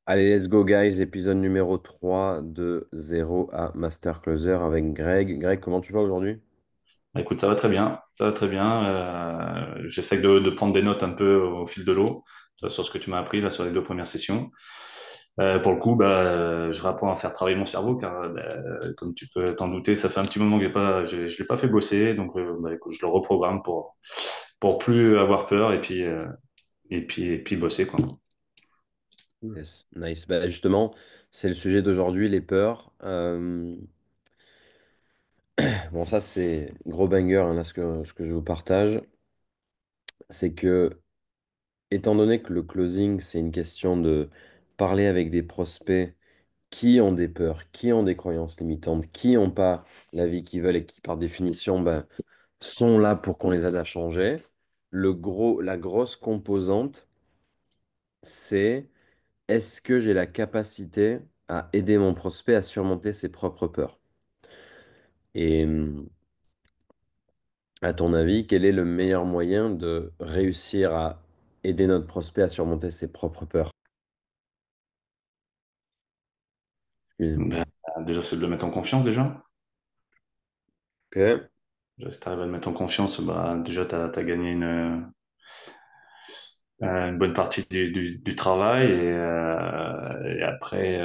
Allez, let's go, guys. Épisode numéro 3 de Zéro à Master Closer avec Greg. Greg, comment tu vas aujourd'hui? Bah, écoute, ça va très bien, ça va très bien. J'essaie de prendre des notes un peu au fil de l'eau sur ce que tu m'as appris là sur les deux premières sessions. Pour le coup, je rapprends à faire travailler mon cerveau car, comme tu peux t'en douter, ça fait un petit moment que je l'ai pas fait bosser, donc écoute, je le reprogramme pour plus avoir peur et puis bosser quoi. Yes. Nice. Bah, justement, c'est le sujet d'aujourd'hui, les peurs. Bon, ça, c'est gros banger, hein, là, ce que je vous partage. C'est que, étant donné que le closing, c'est une question de parler avec des prospects qui ont des peurs, qui ont des croyances limitantes, qui n'ont pas la vie qu'ils veulent et qui, par définition, ben, sont là pour qu'on les aide à changer. La grosse composante, c'est est-ce que j'ai la capacité à aider mon prospect à surmonter ses propres peurs? Et à ton avis, quel est le meilleur moyen de réussir à aider notre prospect à surmonter ses propres peurs? Ben, déjà, c'est de le mettre en confiance déjà. Ok. Déjà, si tu arrives à le mettre en confiance, déjà, tu as gagné une bonne partie du travail et après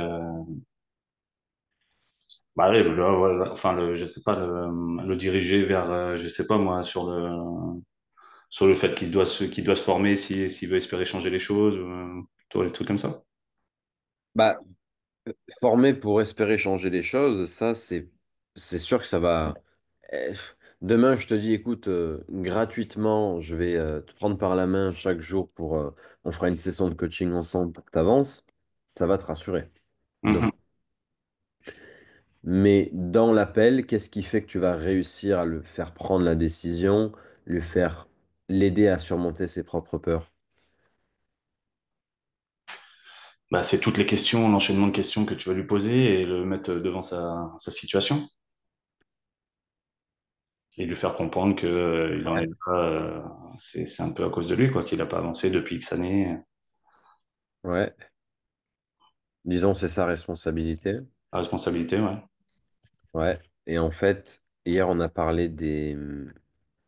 ouais, enfin je sais pas le diriger vers je sais pas moi sur le fait qu'il doit se former si s'il veut espérer changer les choses toi les trucs comme ça. Bah, former pour espérer changer les choses, ça, c'est sûr que ça va. Eh, Demain, je te dis, écoute, gratuitement, je vais te prendre par la main chaque jour on fera une session de coaching ensemble pour que tu avances. Ça va te rassurer. Donc, Mhm. mais dans l'appel, qu'est-ce qui fait que tu vas réussir à le faire prendre la décision, l'aider à surmonter ses propres peurs? Bah, c'est toutes les questions, l'enchaînement de questions que tu vas lui poser et le mettre devant sa situation et lui faire comprendre que il en est pas c'est un peu à cause de lui quoi qu'il a pas avancé depuis X années. Ouais, disons, c'est sa responsabilité. La responsabilité, ouais. Ouais. Et en fait, hier, on a parlé de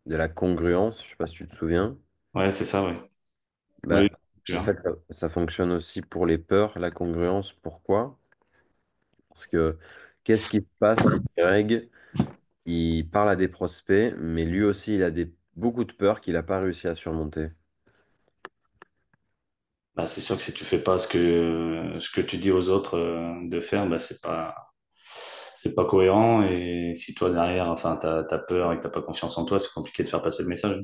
la congruence, je sais pas si tu te souviens. Ouais, c'est ça, ouais. Oui, Bah, je en viens. fait, ça fonctionne aussi pour les peurs, la congruence. Pourquoi? Parce que qu'est-ce qui se passe si Greg, il parle à des prospects, mais lui aussi, il a beaucoup de peurs qu'il n'a pas réussi à surmonter? Bah, c'est sûr que si tu fais pas ce que tu dis aux autres de faire, c'est pas cohérent. Et si toi derrière, enfin, t'as peur et que t'as pas confiance en toi, c'est compliqué de faire passer le message.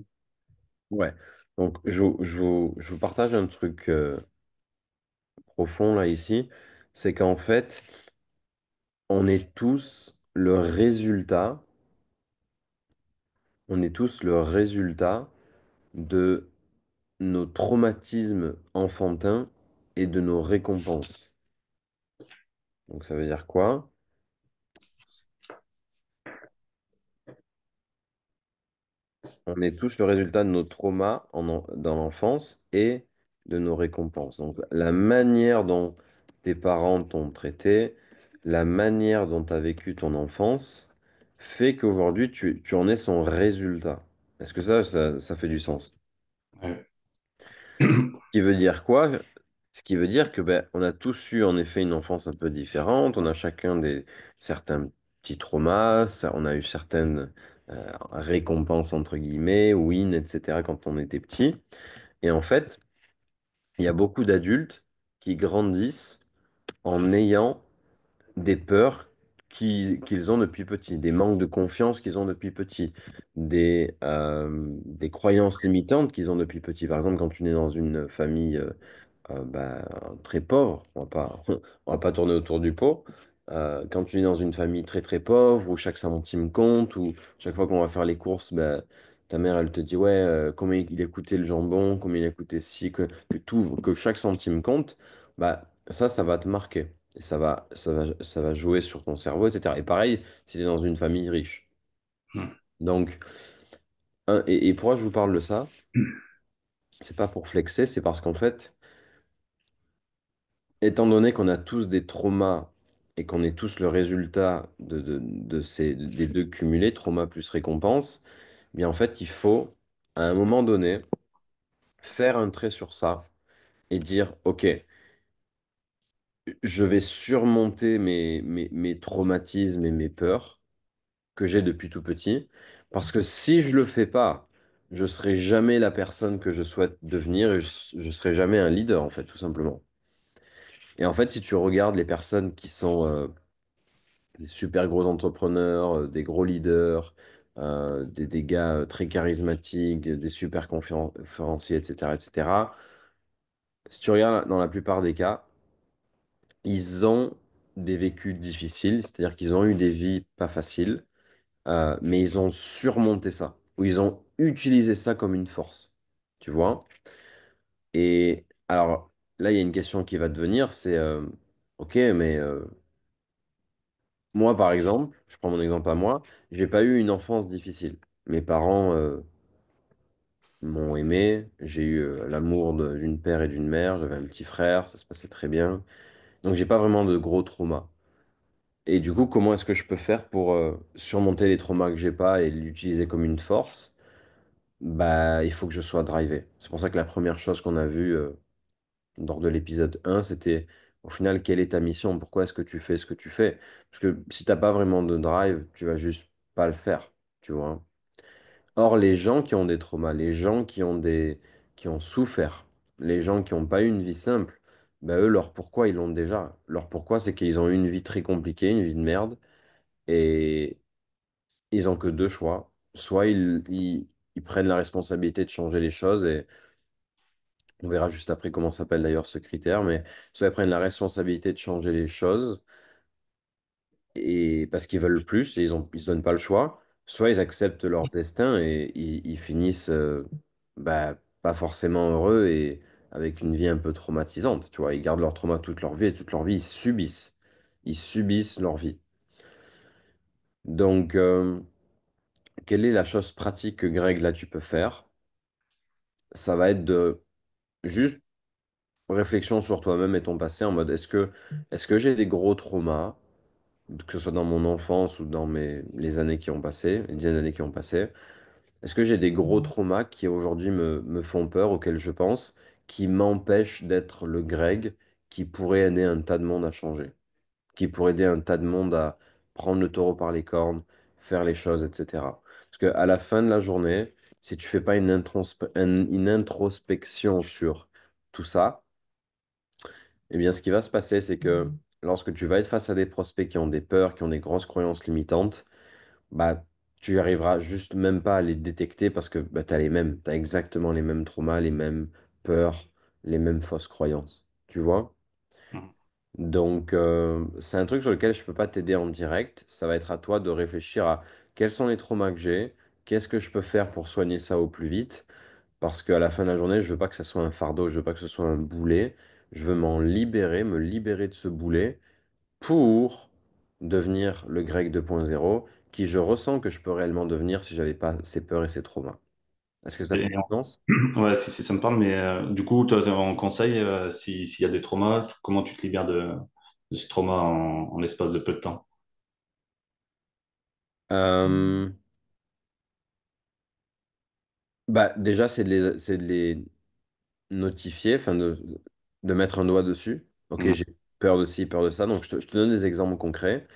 Ouais. Donc, je vous partage un truc profond là ici. C'est qu'en fait, on est tous le résultat de nos traumatismes enfantins et de nos récompenses. Donc ça veut dire quoi? On est tous le résultat de nos traumas dans l'enfance et de nos récompenses. Donc la manière dont tes parents t'ont traité, la manière dont tu as vécu ton enfance, fait qu'aujourd'hui tu en es son résultat. Est-ce que ça fait du sens? Ouais. Ce qui veut dire quoi? Ce qui veut dire que ben, on a tous eu en effet une enfance un peu différente, on a chacun certains petits traumas, on a eu certaines récompenses entre guillemets, win, etc. quand on était petit. Et en fait, il y a beaucoup d'adultes qui grandissent en ayant des peurs qu'ils ont depuis petit, des manques de confiance qu'ils ont depuis petit, des croyances limitantes qu'ils ont depuis petit. Par exemple, quand tu nais dans une famille bah, très pauvre, on va pas tourner autour du pot. Quand tu es dans une famille très très pauvre, où chaque centime compte, où chaque fois qu'on va faire les courses, bah, ta mère elle te dit ouais, combien il a coûté le jambon, combien il a coûté ci, que chaque centime compte, bah, ça va te marquer. Et ça va jouer sur ton cerveau, etc. Et pareil, si tu es dans une famille riche. Donc, et pourquoi je vous parle de ça? C'est pas pour flexer, c'est parce qu'en fait, étant donné qu'on a tous des traumas et qu'on est tous le résultat des deux cumulés, trauma plus récompense, eh bien en fait, il faut, à un moment donné, faire un trait sur ça et dire, OK, je vais surmonter mes traumatismes et mes peurs que j'ai depuis tout petit, parce que si je le fais pas, je serai jamais la personne que je souhaite devenir et je serai jamais un leader, en fait, tout simplement. Et en fait, si tu regardes les personnes qui sont des super gros entrepreneurs, des gros leaders, des gars très charismatiques, des super conférenciers, etc., etc., si tu regardes dans la plupart des cas, ils ont des vécus difficiles, c'est-à-dire qu'ils ont eu des vies pas faciles, mais ils ont surmonté ça, ou ils ont utilisé ça comme une force, tu vois? Et alors là, il y a une question qui va te venir, c'est, ok, mais moi, par exemple, je prends mon exemple à moi, j'ai pas eu une enfance difficile. Mes parents m'ont aimé, j'ai eu l'amour d'une père et d'une mère, j'avais un petit frère, ça se passait très bien. Donc j'ai pas vraiment de gros traumas. Et du coup, comment est-ce que je peux faire pour surmonter les traumas que j'ai pas et l'utiliser comme une force? Bah, il faut que je sois drivé. C'est pour ça que la première chose qu'on a vue lors de l'épisode 1, c'était au final, quelle est ta mission? Pourquoi est-ce que tu fais ce que tu fais? Parce que si t'as pas vraiment de drive, tu vas juste pas le faire, tu vois. Or, les gens qui ont des traumas, les gens qui ont souffert, les gens qui n'ont pas eu une vie simple, bah eux, leur pourquoi, ils l'ont déjà. Leur pourquoi, c'est qu'ils ont eu une vie très compliquée, une vie de merde, et ils ont que deux choix. Soit ils prennent la responsabilité de changer les choses, et on verra juste après comment s'appelle d'ailleurs ce critère, mais soit ils prennent la responsabilité de changer les choses, et parce qu'ils veulent plus, et ils se donnent pas le choix, soit ils acceptent leur destin et ils finissent bah, pas forcément heureux et avec une vie un peu traumatisante, tu vois. Ils gardent leur trauma toute leur vie et toute leur vie, ils subissent leur vie. Donc, quelle est la chose pratique que Greg, là, tu peux faire? Ça va être de juste réflexion sur toi-même et ton passé en mode est-ce que j'ai des gros traumas, que ce soit dans mon enfance ou dans les années qui ont passé, les dizaines d'années qui ont passé? Est-ce que j'ai des gros traumas qui aujourd'hui me font peur, auxquels je pense, qui m'empêchent d'être le Greg qui pourrait aider un tas de monde à changer, qui pourrait aider un tas de monde à prendre le taureau par les cornes, faire les choses, etc. Parce qu'à la fin de la journée, si tu fais pas une introspection sur tout ça, eh bien, ce qui va se passer, c'est que lorsque tu vas être face à des prospects qui ont des peurs, qui ont des grosses croyances limitantes, bah, tu arriveras juste même pas à les détecter parce que bah, tu as les mêmes, tu as exactement les mêmes traumas, les mêmes peurs, les mêmes fausses croyances. Tu vois? Mhm. Donc, c'est un truc sur lequel je peux pas t'aider en direct. Ça va être à toi de réfléchir à quels sont les traumas que j'ai, qu'est-ce que je peux faire pour soigner ça au plus vite. Parce qu'à la fin de la journée, je veux pas que ça soit un fardeau, je veux pas que ce soit un boulet. Je veux m'en libérer, me libérer de ce boulet pour devenir le grec 2.0 qui je ressens que je peux réellement devenir si j'avais pas ces peurs et ces traumas. Est-ce que ça fait Et, du sens? ouais, si ça me parle, mais du coup, toi, en conseil, s'il y a des traumas, comment tu te libères de ces traumas en l'espace de peu de temps? Euh, Bah, déjà, c'est de les notifier, de mettre un doigt dessus. Ok, Mhm. j'ai peur de ci, peur de ça. Donc, je te donne des exemples concrets.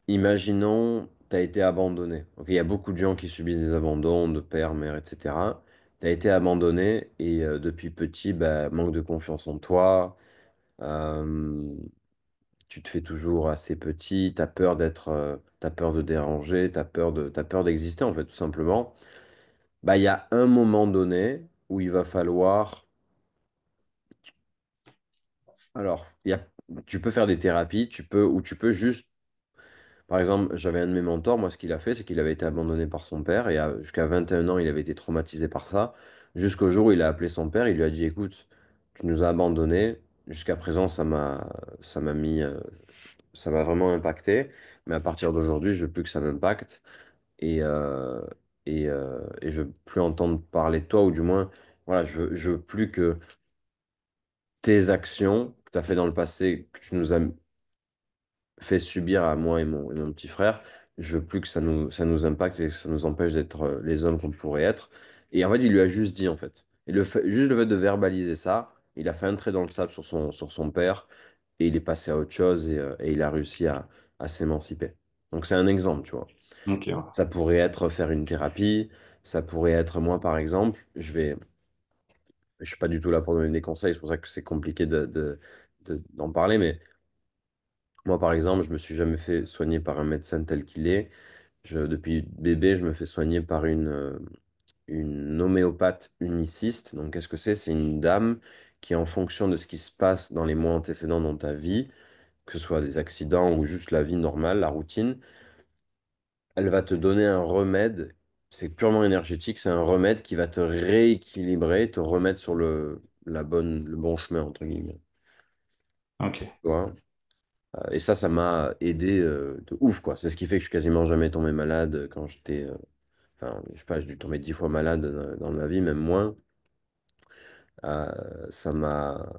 Imaginons, tu as été abandonné. Ok, il y a beaucoup de gens qui subissent des abandons de père, mère, etc. Tu as été abandonné et depuis petit, bah, manque de confiance en toi. euh, Tu te fais toujours assez petit, t'as peur de déranger, t'as peur d'exister en fait, tout simplement. Bah, il y a un moment donné où il va falloir, alors, tu peux faire des thérapies, ou tu peux juste, par exemple, j'avais un de mes mentors, moi, ce qu'il a fait, c'est qu'il avait été abandonné par son père et jusqu'à 21 ans, il avait été traumatisé par ça, jusqu'au jour où il a appelé son père, il lui a dit, écoute, tu nous as abandonnés, jusqu'à présent, ça m'a mis, ça m'a vraiment impacté, mais à partir d'aujourd'hui, je veux plus que ça m'impacte et, et je veux plus entendre parler de toi, ou du moins, voilà, je veux plus que tes actions que tu as fait dans le passé, que tu nous as fait subir à moi et mon petit frère, je veux plus que ça nous impacte et que ça nous empêche d'être les hommes qu'on pourrait être. Et en fait, il lui a juste dit, en fait. Et juste le fait de verbaliser ça, il a fait un trait dans le sable sur son père et il est passé à autre chose et il a réussi à s'émanciper. Donc c'est un exemple, tu vois. Ok, ouais. Ça pourrait être faire une thérapie, ça pourrait être moi, par exemple, je suis pas du tout là pour donner des conseils, c'est pour ça que c'est compliqué d'en parler, mais moi, par exemple, je me suis jamais fait soigner par un médecin tel qu'il est. Depuis bébé, je me fais soigner par une homéopathe uniciste. Donc, qu'est-ce que c'est? C'est une dame qui, en fonction de ce qui se passe dans les mois antécédents dans ta vie, que ce soit des accidents ou juste la vie normale, la routine, elle va te donner un remède. C'est purement énergétique. C'est un remède qui va te rééquilibrer, te remettre sur le bon chemin, entre guillemets. Ok. Tu vois. Et ça m'a aidé de ouf, quoi. C'est ce qui fait que je suis quasiment jamais tombé malade quand j'étais. Enfin, je sais pas, j'ai dû tomber 10 fois malade dans ma vie, même moins. Euh, ça m'a,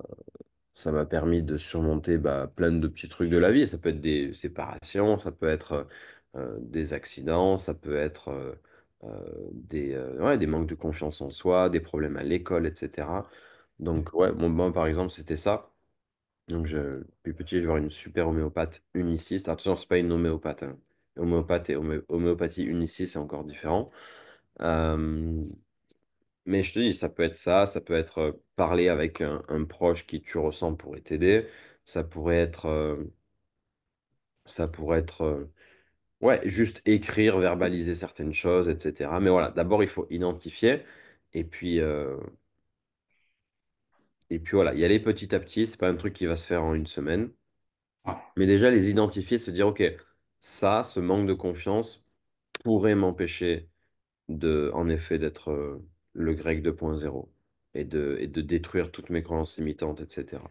ça m'a permis de surmonter bah, plein de petits trucs de la vie. Ça peut être des séparations, ça peut être des accidents, ça peut être ouais, des manques de confiance en soi, des problèmes à l'école, etc. Donc, ouais, moi, par exemple, c'était ça. Donc, depuis petit, je vais voir une super homéopathe uniciste. Attention, c'est pas une homéopathe, hein. Homéopathe et homéopathie uniciste, c'est encore différent. Euh, mais je te dis, ça peut être ça, ça peut être parler avec un proche qui tu ressens pourrait t'aider. Ça pourrait être, ça pourrait être, ouais, juste écrire, verbaliser certaines choses, etc. Mais voilà, d'abord, il faut identifier. Et puis, euh, et puis voilà, y aller petit à petit. C'est pas un truc qui va se faire en une semaine. Ouais. Mais déjà, les identifier, se dire, OK, ça, ce manque de confiance pourrait m'empêcher en effet, d'être le grec 2.0 et de détruire toutes mes croyances limitantes, etc.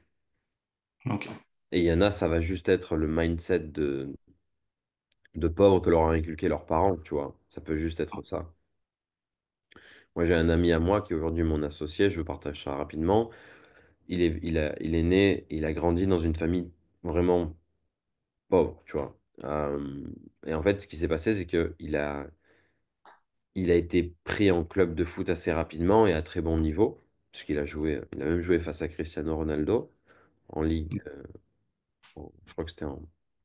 Ok. Et il y en a, ça va juste être le mindset de pauvres que leur ont inculqué leurs parents, tu vois. Ça peut juste être ça. Moi, j'ai un ami à moi qui est aujourd'hui mon associé, je vous partage ça rapidement. Il est né, il a grandi dans une famille vraiment pauvre, tu vois. Et en fait, ce qui s'est passé, c'est il a été pris en club de foot assez rapidement et à très bon niveau, puisqu'il a joué, il a même joué face à Cristiano Ronaldo en Ligue, je crois que c'était en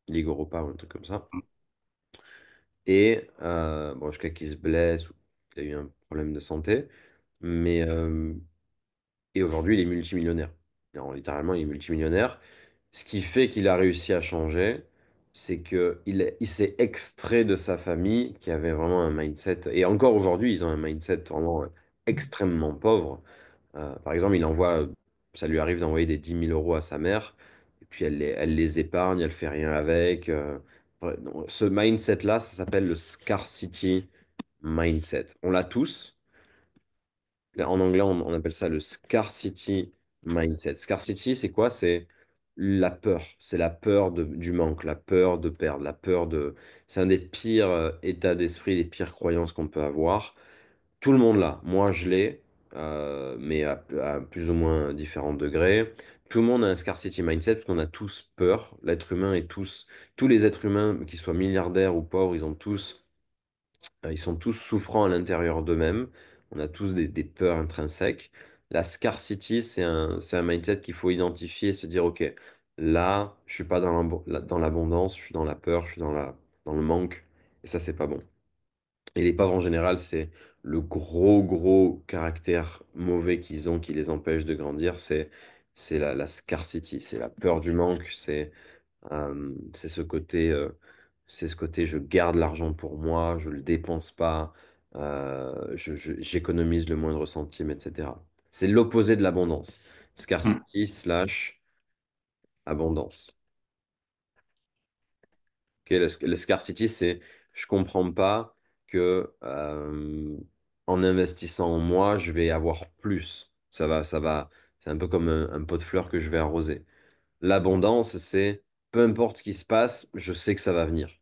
Ligue Europa ou un truc comme ça. Et bon, jusqu'à qu'il se blesse, ou qu'il a eu un problème de santé, mais et aujourd'hui, il est multimillionnaire. Alors, littéralement, il est multimillionnaire. Ce qui fait qu'il a réussi à changer, c'est que il s'est extrait de sa famille qui avait vraiment un mindset. Et encore aujourd'hui, ils ont un mindset vraiment extrêmement pauvre. Par exemple, ça lui arrive d'envoyer des 10 000 € à sa mère, et puis elle les épargne, elle fait rien avec. Donc, ce mindset-là, ça s'appelle le scarcity mindset. On l'a tous. En anglais, on appelle ça le scarcity mindset. Scarcity, c'est quoi? C'est la peur. C'est la peur du manque, la peur de perdre, la peur de... C'est un des pires états d'esprit, des pires croyances qu'on peut avoir. Tout le monde l'a. Moi, je l'ai, mais à plus ou moins différents degrés. Tout le monde a un scarcity mindset parce qu'on a tous peur. L'être humain est tous les êtres humains, qu'ils soient milliardaires ou pauvres, ils sont tous souffrants à l'intérieur d'eux-mêmes. On a tous des peurs intrinsèques. La scarcity, c'est un mindset qu'il faut identifier et se dire, OK, là, je suis pas dans l'abondance, je suis dans la peur, je suis dans le manque. Et ça, c'est pas bon. Et les pauvres en général, c'est le gros caractère mauvais qu'ils ont qui les empêche de grandir. C'est la scarcity, c'est la peur du manque, c'est c'est ce côté je garde l'argent pour moi, je le dépense pas, j'économise le moindre centime, etc. C'est l'opposé de l'abondance. Hmm. Scarcity slash abondance. Ok, le scarcity, c'est je comprends pas que en investissant en moi, je vais avoir plus. C'est un peu comme un pot de fleurs que je vais arroser. L'abondance, c'est peu importe ce qui se passe, je sais que ça va venir.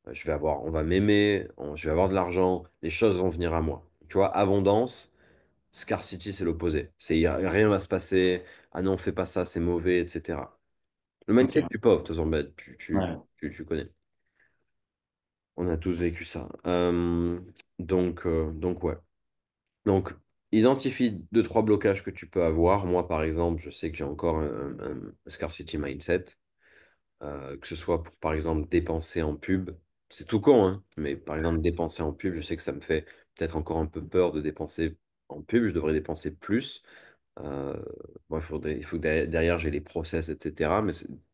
On va m'aimer, je vais avoir de l'argent, les choses vont venir à moi. Tu vois, abondance, Scarcity, c'est l'opposé. Rien va se passer. Ah non, fais pas ça, c'est mauvais, etc. Le Ok. mindset du pauvre, de toute façon, bah, Ouais. tu connais. On a tous vécu ça. Donc ouais. Donc, identifie deux, trois blocages que tu peux avoir. Moi, par exemple, je sais que j'ai encore un scarcity mindset. Que ce soit pour, par exemple, dépenser en pub. C'est tout con, hein, mais par exemple, dépenser en pub, je sais que ça me fait peut-être encore un peu peur de dépenser en pub. Je devrais dépenser plus. Euh, bon, il faut que derrière, j'ai les process, etc.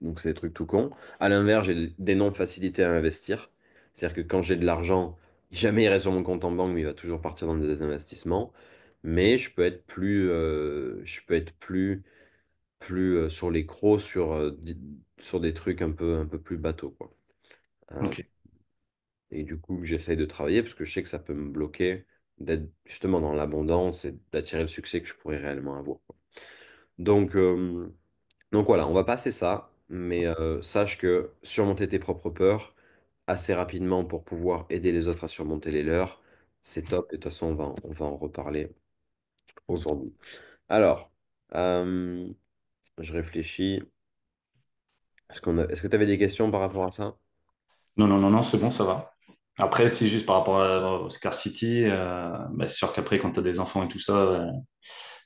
Donc, c'est des trucs tout cons. À l'inverse, j'ai d'énormes facilités à investir. C'est-à-dire que quand j'ai de l'argent, jamais il reste sur mon compte en banque, mais il va toujours partir dans des investissements. Mais je peux être plus sur les crocs, sur des trucs un peu plus bateau, quoi. Euh, Ok. et du coup, j'essaye de travailler parce que je sais que ça peut me bloquer d'être justement dans l'abondance et d'attirer le succès que je pourrais réellement avoir, quoi. Donc, euh, donc voilà, on va passer ça, mais sache que surmonter tes propres peurs assez rapidement pour pouvoir aider les autres à surmonter les leurs, c'est top. Et de toute façon, on va en reparler aujourd'hui. Alors, euh, je réfléchis. Est-ce que tu avais des questions par rapport à ça? Non, non, non, non, c'est bon, ça va. Après, si juste par rapport au Scarcity, bah, c'est sûr qu'après, quand tu as des enfants et tout ça,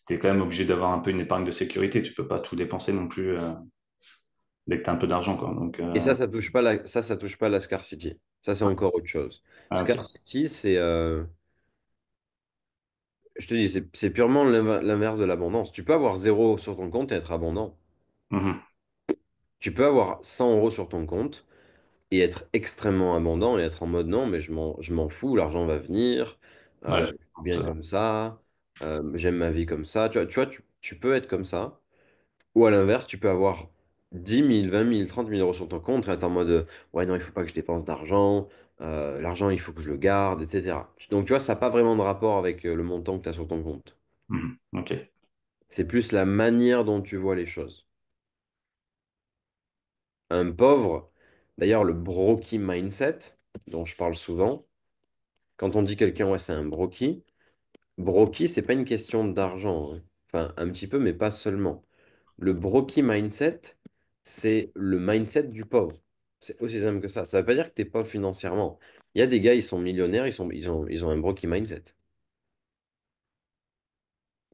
tu es quand même obligé d'avoir un peu une épargne de sécurité. Tu peux pas tout dépenser non plus dès que tu as un peu d'argent, quoi. Donc, Et ça touche pas la scarcity. Ça, c'est encore autre chose. ah, ok. Scarcity, je te dis, c'est purement l'inverse de l'abondance. Tu peux avoir zéro sur ton compte et être abondant. Mhm. Tu peux avoir 100 euros sur ton compte et être extrêmement abondant et être en mode non, mais je m'en fous, l'argent va venir, Ouais, je suis bien comme ça, j'aime ma vie comme ça. Tu peux être comme ça. Ou à l'inverse, tu peux avoir 10 000, 20 000, 30 000 euros sur ton compte et être en mode ouais, non, il faut pas que je dépense d'argent, l'argent, il faut que je le garde, etc. Donc, tu vois, ça n'a pas vraiment de rapport avec le montant que tu as sur ton compte. mhm. Ok. C'est plus la manière dont tu vois les choses. Un pauvre, d'ailleurs, le broke mindset, dont je parle souvent, quand on dit quelqu'un, ouais, c'est un broky, c'est pas une question d'argent, hein. Enfin, un petit peu, mais pas seulement. Le broky mindset, c'est le mindset du pauvre. C'est aussi simple que ça. Ça veut pas dire que t'es pauvre financièrement. Il y a des gars, ils sont millionnaires, ils ont un broky mindset.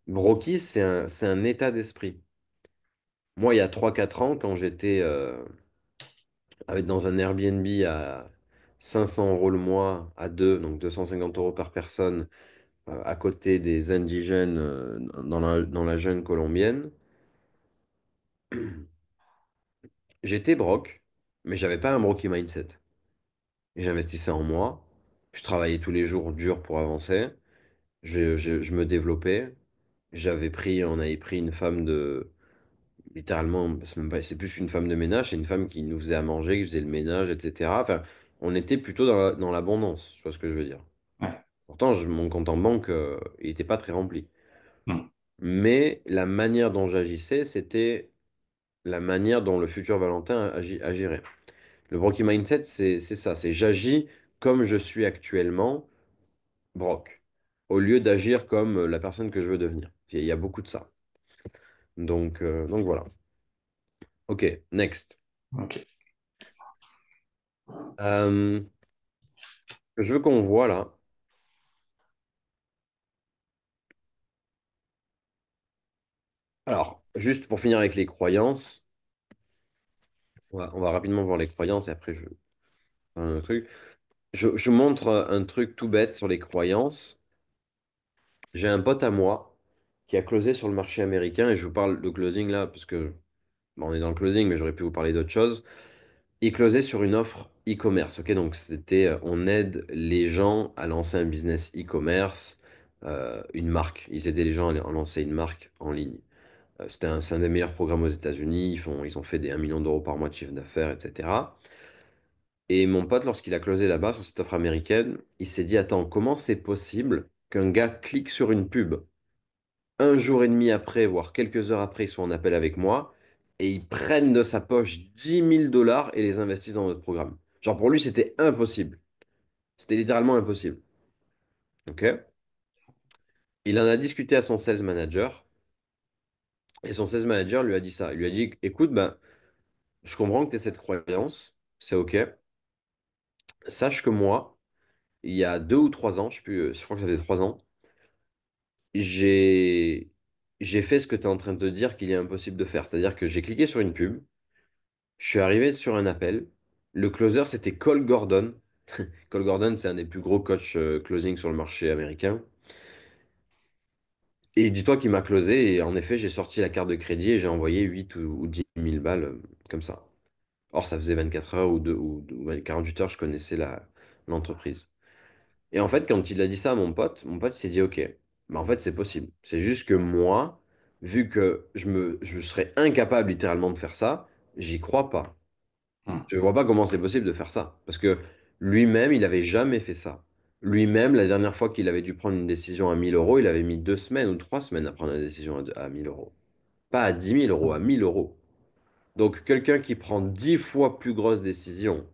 Broky, c'est un état d'esprit. Moi, il y a 3 4 ans, quand j'étais dans un Airbnb à 500 euros le mois, à deux, donc 250 euros par personne, à côté des indigènes dans la jungle colombienne, j'étais broke, mais j'avais pas un broky mindset. J'investissais en moi, je travaillais tous les jours dur pour avancer, je me développais. On avait pris une femme littéralement, c'est même pas- c'est plus une femme de ménage, c'est une femme qui nous faisait à manger, qui faisait le ménage, etc. Enfin, on était plutôt dans l'abondance, tu vois ce que je veux dire. Ouais. Pourtant, mon compte en banque, il n'était pas très rempli. Mhm. Mais la manière dont j'agissais, c'était la manière dont le futur Valentin agirait. Le Brocky Mindset, c'est ça, c'est j'agis comme je suis actuellement, Brock, au lieu d'agir comme la personne que je veux devenir. Il y a beaucoup de ça. Donc voilà. Ok, next. Ok. Euh, je veux qu'on voit là. Alors, juste pour finir avec les croyances, on va rapidement voir les croyances et après un truc. Je montre un truc tout bête sur les croyances. J'ai un pote à moi qui a closé sur le marché américain et je vous parle de closing là parce que bon, on est dans le closing, mais j'aurais pu vous parler d'autre chose. Il closait sur une offre e-commerce. Ok, donc c'était on aide les gens à lancer un business e-commerce, une marque. Ils aidaient les gens à lancer une marque en ligne. C'est un des meilleurs programmes aux États-Unis. Ils ont fait des 1 million d'euros par mois de chiffre d'affaires, etc. Et mon pote, lorsqu'il a closé là-bas sur cette offre américaine, il s'est dit, attends, comment c'est possible qu'un gars clique sur une pub un jour et demi après, voire quelques heures après, ils sont en appel avec moi et ils prennent de sa poche 10 000 $ et les investissent dans notre programme. Genre pour lui, c'était impossible. C'était littéralement impossible. Ok? Il en a discuté à son sales manager et son sales manager lui a dit ça. Il lui a dit, écoute, ben, je comprends que tu aies cette croyance, c'est OK. Sache que moi, il y a 2 ou 3 ans, je sais plus, je crois que ça fait 3 ans, j'ai j'ai fait ce que tu es en train de te dire qu'il est impossible de faire. C'est-à-dire que j'ai cliqué sur une pub, je suis arrivé sur un appel. Le closer, c'était Cole Gordon. Cole Gordon, c'est un des plus gros coachs closing sur le marché américain. Et dis-toi qu'il m'a closé et en effet, j'ai sorti la carte de crédit et j'ai envoyé 8 ou 10 000 balles comme ça. Or, ça faisait 24 heures ou 48 heures, je connaissais l'entreprise. Et en fait, quand il a dit ça à mon pote s'est dit, OK, mais en fait, c'est possible. C'est juste que moi, vu que je serais incapable littéralement de faire ça, j'y crois pas. Hmm. Je vois pas comment c'est possible de faire ça. Parce que lui-même, il avait jamais fait ça. Lui-même, la dernière fois qu'il avait dû prendre une décision à 1 000 euros, il avait mis 2 semaines ou 3 semaines à prendre la décision à 1 000 euros. Pas à 10 000 euros, à 1 000 euros. Donc, quelqu'un qui prend 10 fois plus grosse décision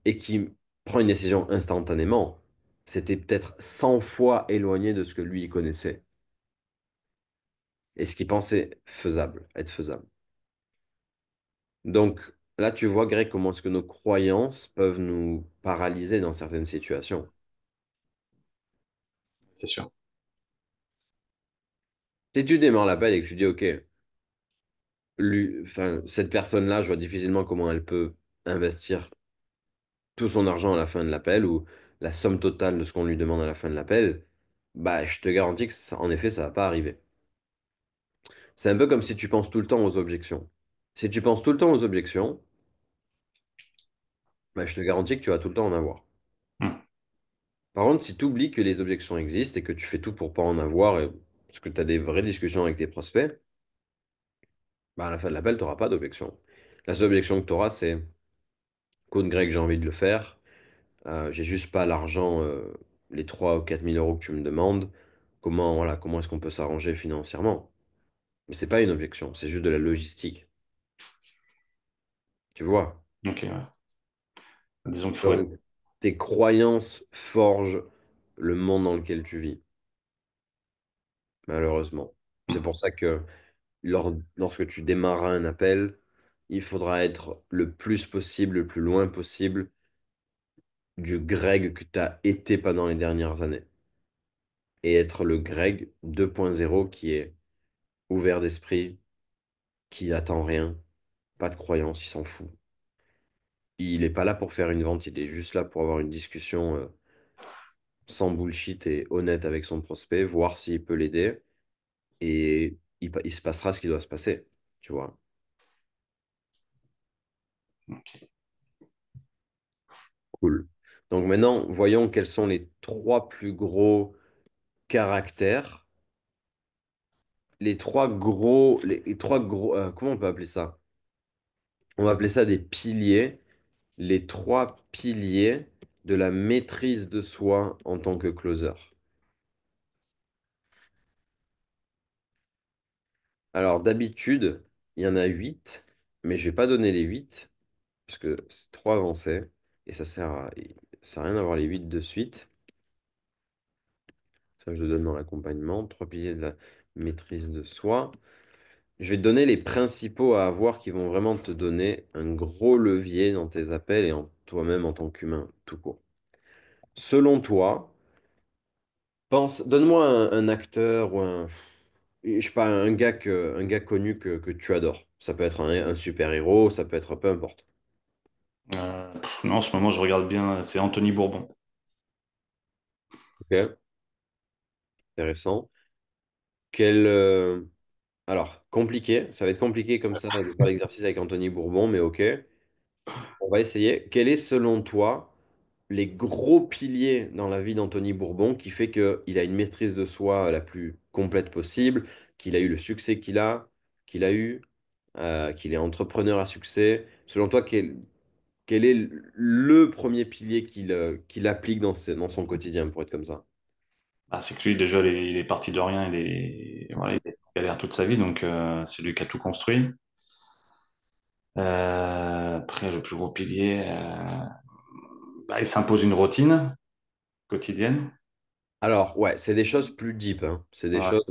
et qui prend une décision instantanément, c'était peut-être 100 fois éloigné de ce que lui il connaissait et ce qu'il pensait faisable, être faisable. Donc là, tu vois, Greg, comment est-ce que nos croyances peuvent nous paralyser dans certaines situations. C'est sûr. Si tu démarres l'appel et que tu dis, OK, enfin, cette personne-là, je vois difficilement comment elle peut investir tout son argent à la fin de l'appel ou la somme totale de ce qu'on lui demande à la fin de l'appel, bah, je te garantis que en effet, ça va pas arriver. C'est un peu comme si tu penses tout le temps aux objections. Si tu penses tout le temps aux objections, bah, je te garantis que tu vas tout le temps en avoir. Hmm. Par contre, si tu oublies que les objections existent et que tu fais tout pour pas en avoir, parce que tu as des vraies discussions avec tes prospects, bah, à la fin de l'appel, tu n'auras pas d'objection. La seule objection que tu auras, c'est Code Greg, j'ai envie de le faire. J'ai juste pas l'argent, les 3 ou 4 000 euros que tu me demandes. Voilà, comment est-ce qu'on peut s'arranger financièrement? Mais c'est pas une objection, c'est juste de la logistique. Tu vois? Ok, ouais. Disons qu'il faut être. Donc, tes croyances forgent le monde dans lequel tu vis, malheureusement. C'est pour ça que lorsque tu démarres un appel, il faudra être le plus possible, le plus loin possible du Greg que tu as été pendant les dernières années. Et être le Greg 2.0 qui est ouvert d'esprit, qui attend rien, pas de croyance, il s'en fout. Il n'est pas là pour faire une vente, il est juste là pour avoir une discussion sans bullshit et honnête avec son prospect, voir s'il peut l'aider et il se passera ce qui doit se passer, tu vois. Ok. Cool. Donc maintenant, voyons quels sont les 3 plus gros caractères, les trois gros, comment on peut appeler ça? On va appeler ça des piliers, les 3 piliers de la maîtrise de soi en tant que closer. Alors d'habitude, il y en a 8, mais je vais pas donner les 8 parce que c'est trop avancé et ça sert à rien d'avoir les 8 de suite. Ça, je le donne dans l'accompagnement. 3 piliers de la maîtrise de soi. Je vais te donner les principaux à avoir qui vont vraiment te donner un gros levier dans tes appels et en toi-même en tant qu'humain, tout court. Selon toi, donne-moi un acteur ou je sais pas, un gars connu que tu adores. Ça peut être un super-héros, ça peut être peu importe. Non, en ce moment, je regarde bien, c'est Anthony Bourbon. Ok, intéressant. Alors, compliqué, ça va être compliqué comme ça de faire l'exercice avec Anthony Bourbon, mais ok, on va essayer. Quel est selon toi les gros piliers dans la vie d'Anthony Bourbon qui fait qu'il a une maîtrise de soi la plus complète possible, qu'il a eu le succès qu'il a eu, qu'il est entrepreneur à succès. Selon toi, quel est le premier pilier qu'il applique dans son quotidien pour être comme ça? Ah, c'est que lui, déjà, il est parti de rien, voilà, il a galère toute sa vie, donc c'est lui qui a tout construit. Après, le plus gros pilier, bah, il s'impose une routine quotidienne. Alors, ouais, c'est des choses plus deep, hein. C'est des Ouais. choses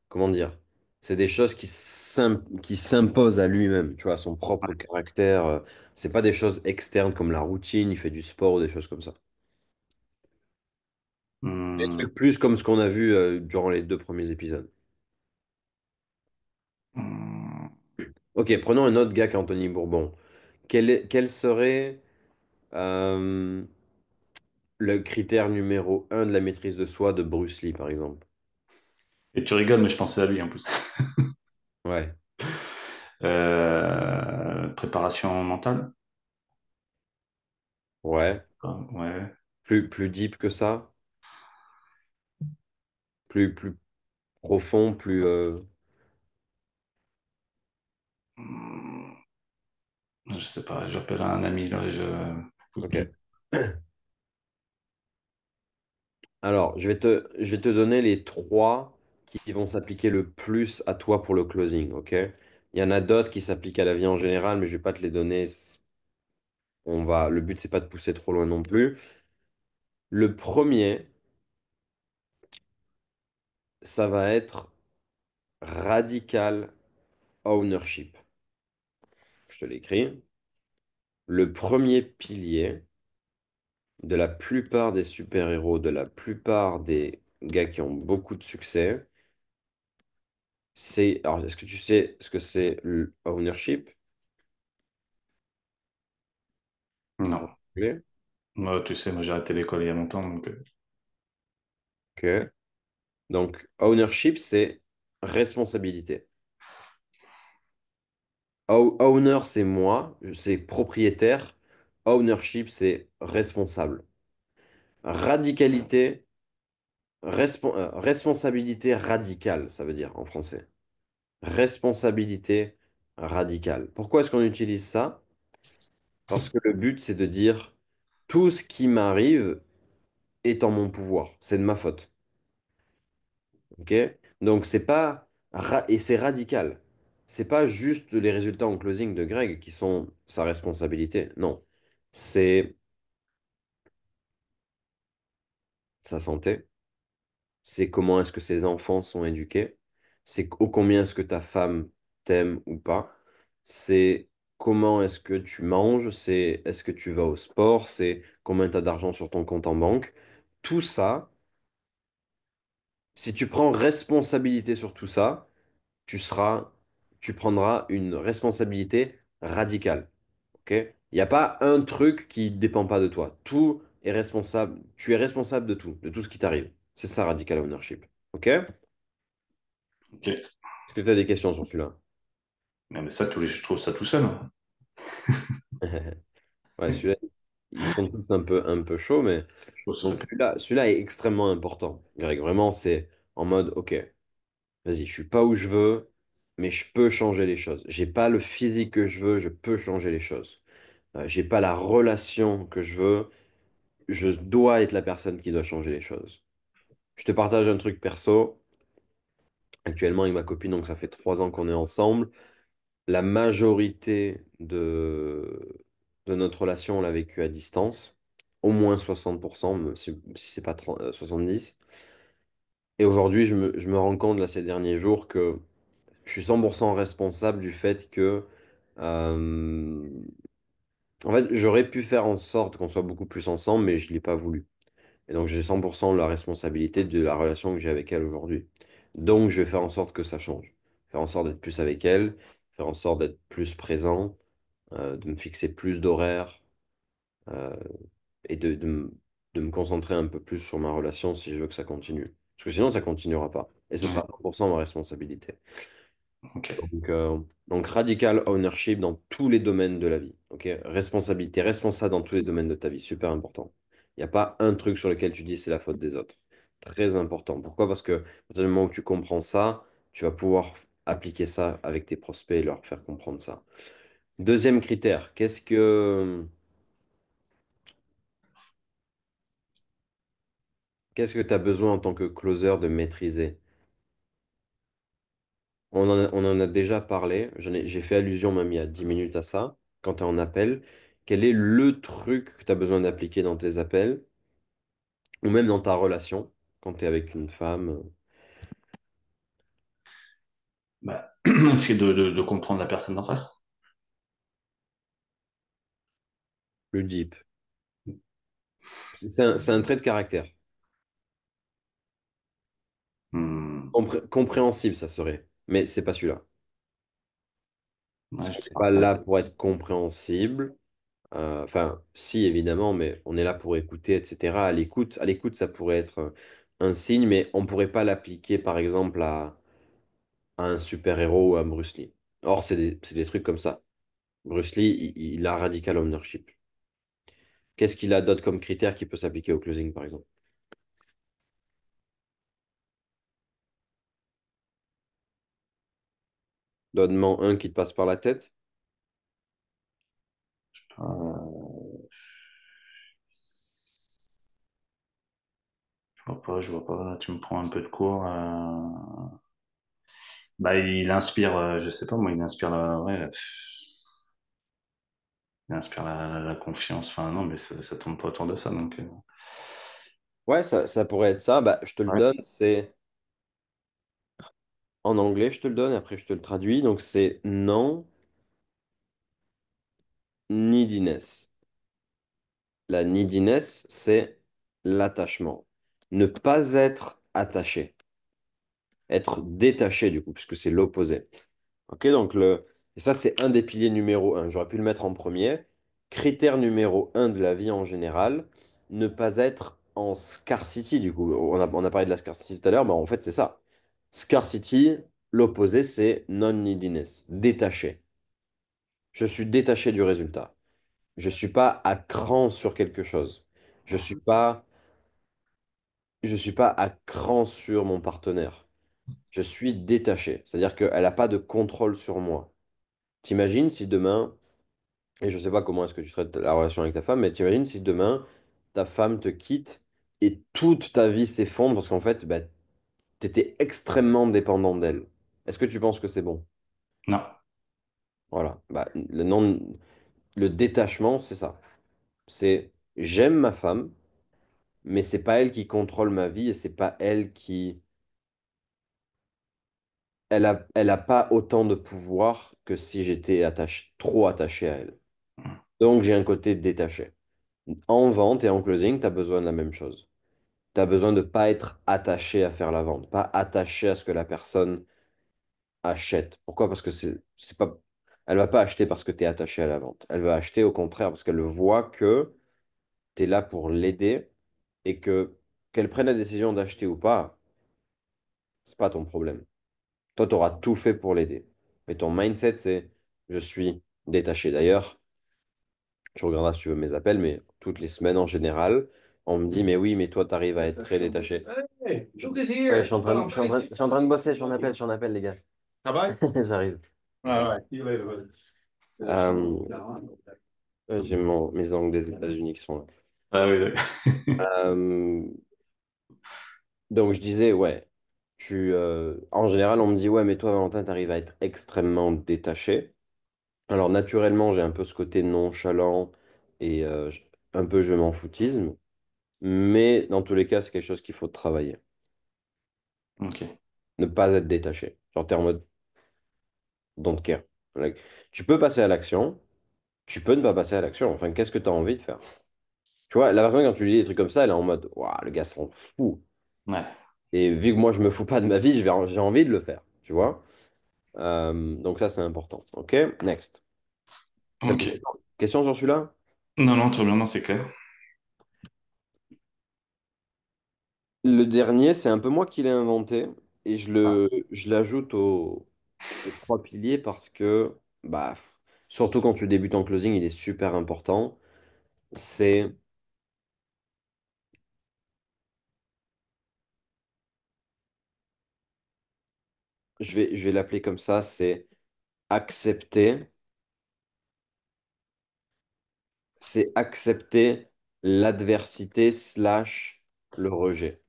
comment dire? C'est des choses qui s'imposent à lui-même, tu vois, à son propre caractère. C'est pas des choses externes comme la routine, il fait du sport ou des choses comme ça. Des Hum, trucs plus comme ce qu'on a vu durant les 2 premiers épisodes. hum. Ok, prenons un autre gars qu'Anthony Bourbon. Quel serait euh, le critère numéro 1 de la maîtrise de soi de Bruce Lee, par exemple? Et tu rigoles, mais je pensais à lui en plus. Ouais, Préparation mentale? ouais. Ouais. Plus deep que ça? Plus profond, plus... Hum, je sais pas, j'appelle un ami là. Ok. Alors, je vais te donner les trois qui vont s'appliquer le plus à toi pour le closing, ok? Il y en a d'autres qui s'appliquent à la vie en général, mais je vais pas te les donner. Le but, c'est pas de pousser trop loin non plus. Le premier, ça va être radical ownership. Je te l'écris. Le premier pilier de la plupart des super-héros, de la plupart des gars qui ont beaucoup de succès, c'est... Alors, est-ce que tu sais ce que c'est le ownership Non. en anglais? Moi, tu sais, moi j'ai arrêté l'école il y a longtemps, donc Ok. Donc, ownership, c'est responsabilité. Owner, c'est moi, c'est propriétaire. Ownership, c'est responsable. Radicalité, responsabilité radicale, ça veut dire en français. Responsabilité radicale. Pourquoi est-ce qu'on utilise ça? Parce que le but, c'est de dire tout ce qui m'arrive est en mon pouvoir. C'est de ma faute. Ok? Donc, c'est pas. Et c'est radical. C'est pas juste les résultats en closing de Greg qui sont sa responsabilité. Non. C'est sa santé. C'est comment est-ce que ses enfants sont éduqués. C'est ô combien est-ce que ta femme t'aime ou pas. C'est comment est-ce que tu manges. C'est est-ce que tu vas au sport. C'est combien tu as d'argent sur ton compte en banque. Tout ça, si tu prends responsabilité sur tout ça, tu seras, tu prendras une responsabilité radicale. Ok? Il n'y a pas un truc qui ne dépend pas de toi. Tout est responsable. Tu es responsable de tout ce qui t'arrive. C'est ça, radical ownership. Ok? Est-ce ok. que tu as des questions sur celui-là? Mais ça, je trouve ça tout seul, hein. Ouais, celui-là, ils sont tous un peu chauds, mais Je trouve ça donc celui-là est extrêmement important. Greg, vraiment, c'est en mode, ok, vas-y, je suis pas où je veux, mais je peux changer les choses. J'ai pas le physique que je veux, je peux changer les choses. J'ai pas la relation que je veux, je dois être la personne qui doit changer les choses. Je te partage un truc perso. Actuellement, avec ma copine, donc ça fait 3 ans qu'on est ensemble. La majorité de notre relation, on l'a vécue à distance. Au moins 60%, même si c'est pas 30, 70. Et aujourd'hui, je me rends compte là, ces derniers jours que je suis 100% responsable du fait que euh, en fait, j'aurais pu faire en sorte qu'on soit beaucoup plus ensemble, mais je ne l'ai pas voulu. Et donc, j'ai 100% la responsabilité de la relation que j'ai avec elle aujourd'hui. Donc, je vais faire en sorte que ça change. Faire en sorte d'être plus avec elle, faire en sorte d'être plus présent, de me fixer plus d'horaires euh, et de me concentrer un peu plus sur ma relation si je veux que ça continue. Parce que sinon, ça continuera pas. Et ce sera Ouais, 100% ma responsabilité. ok. Donc, radical ownership dans tous les domaines de la vie. Ok? Responsabilité, responsable dans tous les domaines de ta vie. Super important. Il n'y a pas un truc sur lequel tu dis c'est la faute des autres. Très important. Pourquoi? Parce que à partir du moment où tu comprends ça, tu vas pouvoir appliquer ça avec tes prospects et leur faire comprendre ça. Deuxième critère, qu'est-ce que tu as besoin en tant que closer de maîtriser? On en a déjà parlé, j'ai fait allusion même il y a 10 minutes à ça, quand tu es en appel. Quel est le truc que tu as besoin d'appliquer dans tes appels? ou même dans ta relation, quand tu es avec une femme, Bah, c'est de comprendre la personne d'en face. plus deep. C'est un trait de caractère. Hmm. Compréhensible, ça serait. Mais c'est pas celui-là. Parce Ouais, je qu'on te n'est pas comprends. là pour être compréhensible. Enfin, si, évidemment, mais on est là pour écouter, etc. À l'écoute, ça pourrait être un signe, mais on ne pourrait pas l'appliquer, par exemple, à un super-héros ou à Bruce Lee. Or, c'est des trucs comme ça. Bruce Lee, il a radical ownership. Qu'est-ce qu'il a d'autre comme critère qui peut s'appliquer au closing, par exemple? Donne-moi un qui te passe par la tête. Je vois pas, là, tu me prends un peu de cours. Bah, il inspire, je sais pas moi, il inspire ouais, il inspire la confiance. Enfin, non, mais ça tourne pas autour de ça. Donc, Ouais, ça pourrait être ça. Bah, je te le ouais. donne, c'est en anglais, je te le donne, après je te le traduis. Donc, c'est non neediness. La neediness, c'est l'attachement. Ne pas être attaché. Être détaché, du coup, puisque c'est l'opposé. Ok, donc et ça, c'est un des piliers numéro un. J'aurais pu le mettre en premier. Critère numéro un de la vie en général, ne pas être en scarcity, du coup. On a parlé de la scarcity tout à l'heure, mais en fait, c'est ça. Scarcity, l'opposé, c'est non-neediness, détaché. Je suis détaché du résultat. Je suis pas à cran sur quelque chose. Je suis pas, je suis pas à cran sur mon partenaire. Je suis détaché. C'est-à-dire qu'elle n'a pas de contrôle sur moi. T'imagines si demain, et je sais pas comment est-ce que tu traites la relation avec ta femme, mais t'imagines si demain, ta femme te quitte et toute ta vie s'effondre parce qu'en fait, bah, tu étais extrêmement dépendant d'elle. Est-ce que tu penses que c'est bon? Non. Voilà. Bah, le détachement, c'est ça. C'est j'aime ma femme, mais c'est pas elle qui contrôle ma vie et c'est pas elle qui. Elle a pas autant de pouvoir que si j'étais attaché, trop attaché à elle. Donc j'ai un côté détaché. En vente et en closing, tu as besoin de la même chose. Tu as besoin de pas être attaché à faire la vente, pas attaché à ce que la personne achète. Pourquoi? Parce que c'est pas. Elle va pas acheter parce que tu es attaché à la vente. Elle va acheter au contraire parce qu'elle voit que tu es là pour l'aider et que qu'elle prenne la décision d'acheter ou pas, c'est pas ton problème. Toi, tu auras tout fait pour l'aider. Mais ton mindset, c'est je suis détaché. D'ailleurs, tu regarderas si tu veux mes appels, mais toutes les semaines en général, on me dit, mais oui, mais toi, tu arrives à être très détaché. Hey, look is Ouais, here. Hello, Casey. je suis en train de bosser, je t'en appelle, les gars. Bye-bye. J'arrive. All right. See you later, buddy. Euh, j'ai mes angles des États-Unis qui sont là. Ah oui, d'accord. Euh, donc, je disais, ouais, en général, on me dit, ouais, mais toi, Valentin, tu arrives à être extrêmement détaché. Alors, naturellement, j'ai un peu ce côté nonchalant et un peu je m'en foutisme. Mais dans tous les cas, c'est quelque chose qu'il faut travailler. Ok. Ne pas être détaché. Genre, t'es en mode don't care. Like, tu peux passer à l'action, tu peux ne pas passer à l'action. Enfin, qu'est-ce que tu as envie de faire? Tu vois, la personne, quand tu lui dis des trucs comme ça, elle est en mode waouh, le gars s'en fout. Ouais. Et vu que moi, je me fous pas de ma vie, j'ai envie de le faire. Tu vois? Donc, ça, c'est important. OK? Next. T'as Ok. des questions sur celui-là? Non, non, très bien, non, c'est clair. Le dernier, c'est un peu moi qui l'ai inventé et Ah, je l'ajoute aux trois piliers parce que, bah, surtout quand tu débutes en closing, il est super important. C'est, je vais l'appeler comme ça, accepter, c'est accepter l'adversité slash le rejet.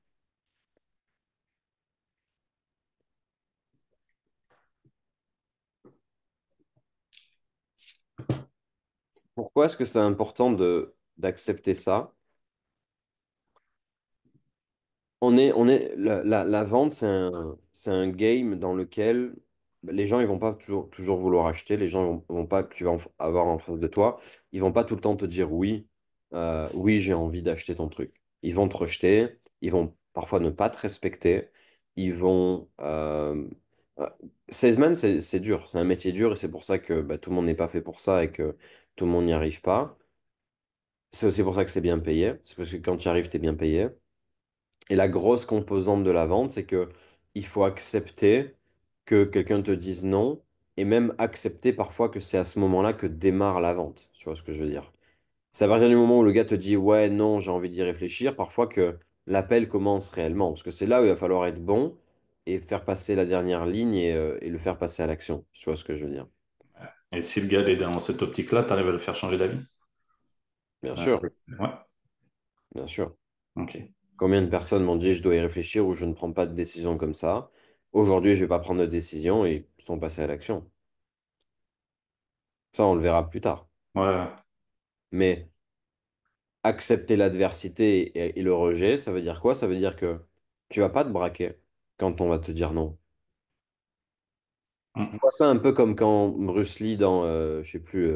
Pourquoi est-ce que c'est important d'accepter ça? la vente, c'est un game dans lequel les gens, ils vont pas toujours vouloir acheter. Les gens vont pas, que tu vas avoir en face de toi, ils vont pas tout le temps te dire oui, oui, j'ai envie d'acheter ton truc. Ils vont te rejeter, ils vont parfois ne pas te respecter, ils vont. Euh, Salesman, c'est dur, c'est un métier dur et c'est pour ça que bah, tout le monde n'est pas fait pour ça et que tout le monde n'y arrive pas. C'est aussi pour ça que c'est bien payé. C'est parce que quand tu y arrives, tu es bien payé. Et la grosse composante de la vente, c'est que il faut accepter que quelqu'un te dise non et même accepter parfois que c'est à ce moment-là que démarre la vente. Tu vois ce que je veux dire? C'est à partir du moment où le gars te dit ouais, non, j'ai envie d'y réfléchir, parfois que l'appel commence réellement. Parce que c'est là où il va falloir être bon et faire passer la dernière ligne et le faire passer à l'action. Tu vois ce que je veux dire? Et si le gars est dans cette optique-là, tu arrives à le faire changer d'avis? Bien Ouais. sûr, Ouais, bien sûr. ok. Combien de personnes m'ont dit je dois y réfléchir ou je ne prends pas de décision comme ça. Aujourd'hui, je vais pas prendre de décision et ils sont passés à l'action. Ça, on le verra plus tard. Ouais, ouais. Mais accepter l'adversité et le rejet, ça veut dire quoi? Ça veut dire que tu vas pas te braquer quand on va te dire non. Je Mm. vois ça un peu comme quand Bruce Lee dans, je sais plus,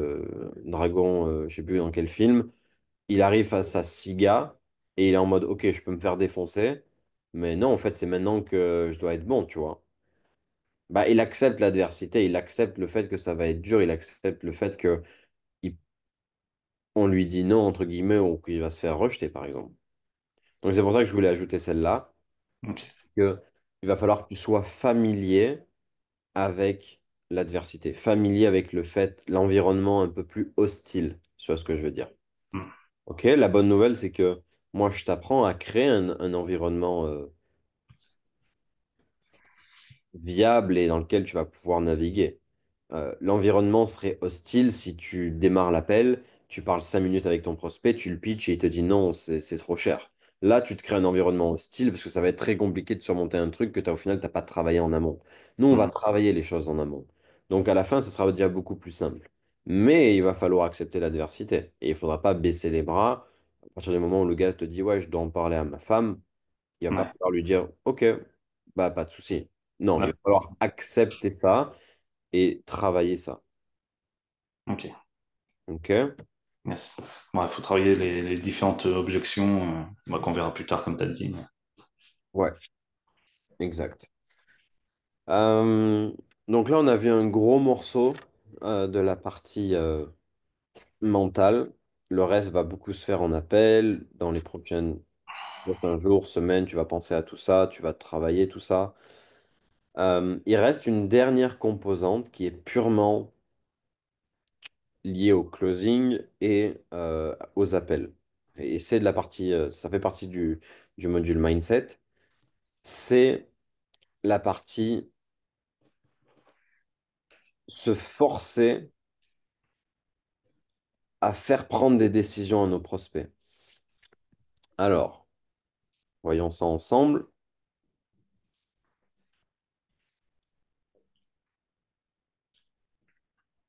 Dragon, je sais plus dans quel film, il arrive face à Siga et il est en mode, ok, je peux me faire défoncer, mais non, en fait, c'est maintenant que je dois être bon, tu vois. Bah, il accepte l'adversité, il accepte le fait que ça va être dur, il accepte le fait que on lui dit non, entre guillemets, ou qu'il va se faire rejeter, par exemple. Donc c'est pour ça que je voulais ajouter celle-là, Ok. que il va falloir que tu sois familier avec l'adversité, familier avec le fait, l'environnement un peu plus hostile, tu vois ce que je veux dire. Mm. Ok, la bonne nouvelle, c'est que moi, je t'apprends à créer un environnement viable et dans lequel tu vas pouvoir naviguer. L'environnement serait hostile si tu démarres l'appel, tu parles 5 minutes avec ton prospect, tu le pitches et il te dit non, c'est trop cher. Là, tu te crées un environnement hostile parce que ça va être très compliqué de surmonter un truc que au final, tu n'as pas travaillé en amont. Nous, on va Mm. travailler les choses en amont. Donc, à la fin, ce sera déjà beaucoup plus simple. Mais il va falloir accepter l'adversité et il ne faudra pas baisser les bras. À partir du moment où le gars te dit, ouais, je dois en parler à ma femme, il va pas Ouais. falloir lui dire, OK, bah pas de souci. Non, il Ouais. va falloir accepter ça et travailler ça. Ok. OK? Yes. Bon, il faut travailler les différentes objections bah, qu'on verra plus tard, comme tu as dit. Ouais, exact. Euh, donc là, on a vu un gros morceau de la partie mentale. Le reste va beaucoup se faire en appel. Dans les prochains jours, semaines, tu vas penser à tout ça, tu vas travailler tout ça. Il reste une dernière composante qui est purement lié au closing et aux appels. Et c'est de la partie, ça fait partie du module mindset. C'est la partie se forcer à faire prendre des décisions à nos prospects. Alors, voyons ça ensemble.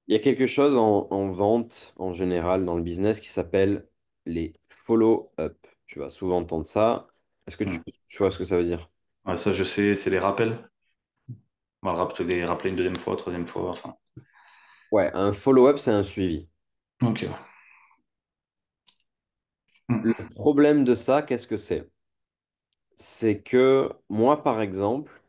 Il y a quelque chose en vente, en général, dans le business, qui s'appelle les follow-up. Tu vas souvent entendre ça. Est-ce que tu, Mm. tu vois ce que ça veut dire? Ouais, ça, je sais, c'est les rappels. On va les rappeler une deuxième fois, troisième fois, enfin. Ouais, un follow-up, c'est un suivi. Ok. Le Mm. problème de ça, qu'est-ce que c'est? C'est que moi, par exemple,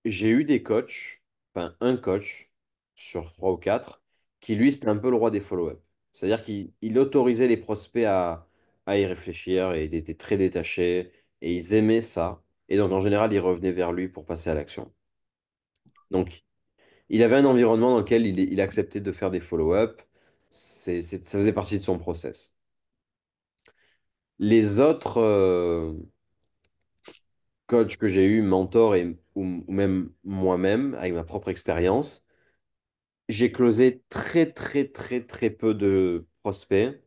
j'ai eu des coachs, enfin un coach sur trois ou quatre, qui lui, c'était un peu le roi des follow-up. C'est-à-dire qu'il autorisait les prospects à y réfléchir et il était très détaché et ils aimaient ça. Et donc, en général, ils revenaient vers lui pour passer à l'action. Donc, il avait un environnement dans lequel il acceptait de faire des follow-up. Ça faisait partie de son process. Les autres coachs que j'ai eus, mentors ou même moi-même, avec ma propre expérience, j'ai closé très, très, très, très peu de prospects.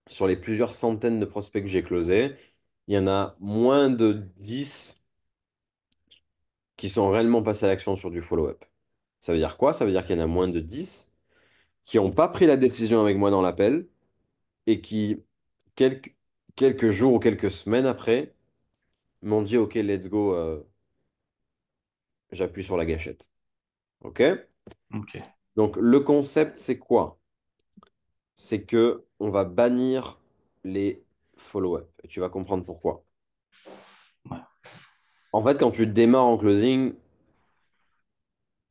Sur les plusieurs centaines de prospects que j'ai closés, il y en a moins de 10 qui sont réellement passés à l'action sur du follow-up. Ça veut dire quoi? Ça veut dire qu'il y en a moins de 10 qui n'ont pas pris la décision avec moi dans l'appel et qui, quelques, quelques jours ou quelques semaines après, m'ont dit, OK, let's go, j'appuie sur la gâchette. OK? Ok. Donc, le concept, c'est quoi? C'est que on va bannir les follow-up. Et tu vas comprendre pourquoi. Ouais. En fait, quand tu démarres en closing,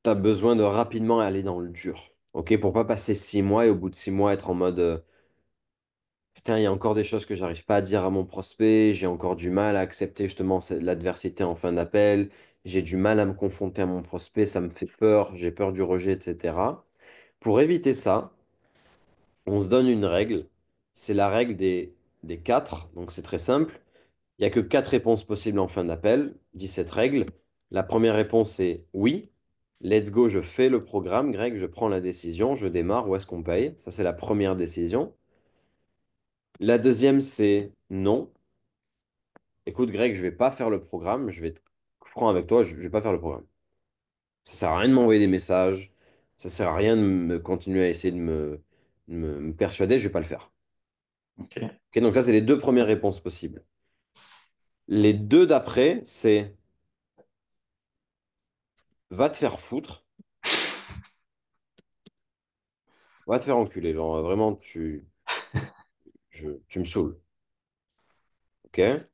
tu as besoin de rapidement aller dans le dur. OK? Pour pas passer 6 mois et au bout de 6 mois être en mode putain, il y a encore des choses que j'arrive pas à dire à mon prospect, j'ai encore du mal à accepter justement l'adversité en fin d'appel, j'ai du mal à me confronter à mon prospect, ça me fait peur, j'ai peur du rejet, etc. Pour éviter ça, on se donne une règle. C'est la règle des 4. Donc c'est très simple. Il n'y a que 4 réponses possibles en fin d'appel, dit cette règle. La première réponse c'est oui. Let's go, je fais le programme, Greg, je prends la décision, je démarre, où est-ce qu'on paye? Ça, c'est la première décision. La deuxième, c'est non. Écoute, Greg, je vais pas faire le programme, je vais être franc avec toi, je vais pas faire le programme. Ça sert à rien de m'envoyer des messages, ça sert à rien de me continuer à essayer de me persuader, je vais pas le faire. Ok. Ok, donc ça, c'est les deux premières réponses possibles. Les deux d'après, c'est va te faire foutre, va te faire enculer. Genre, vraiment, tu me saoules. Ok? Ça,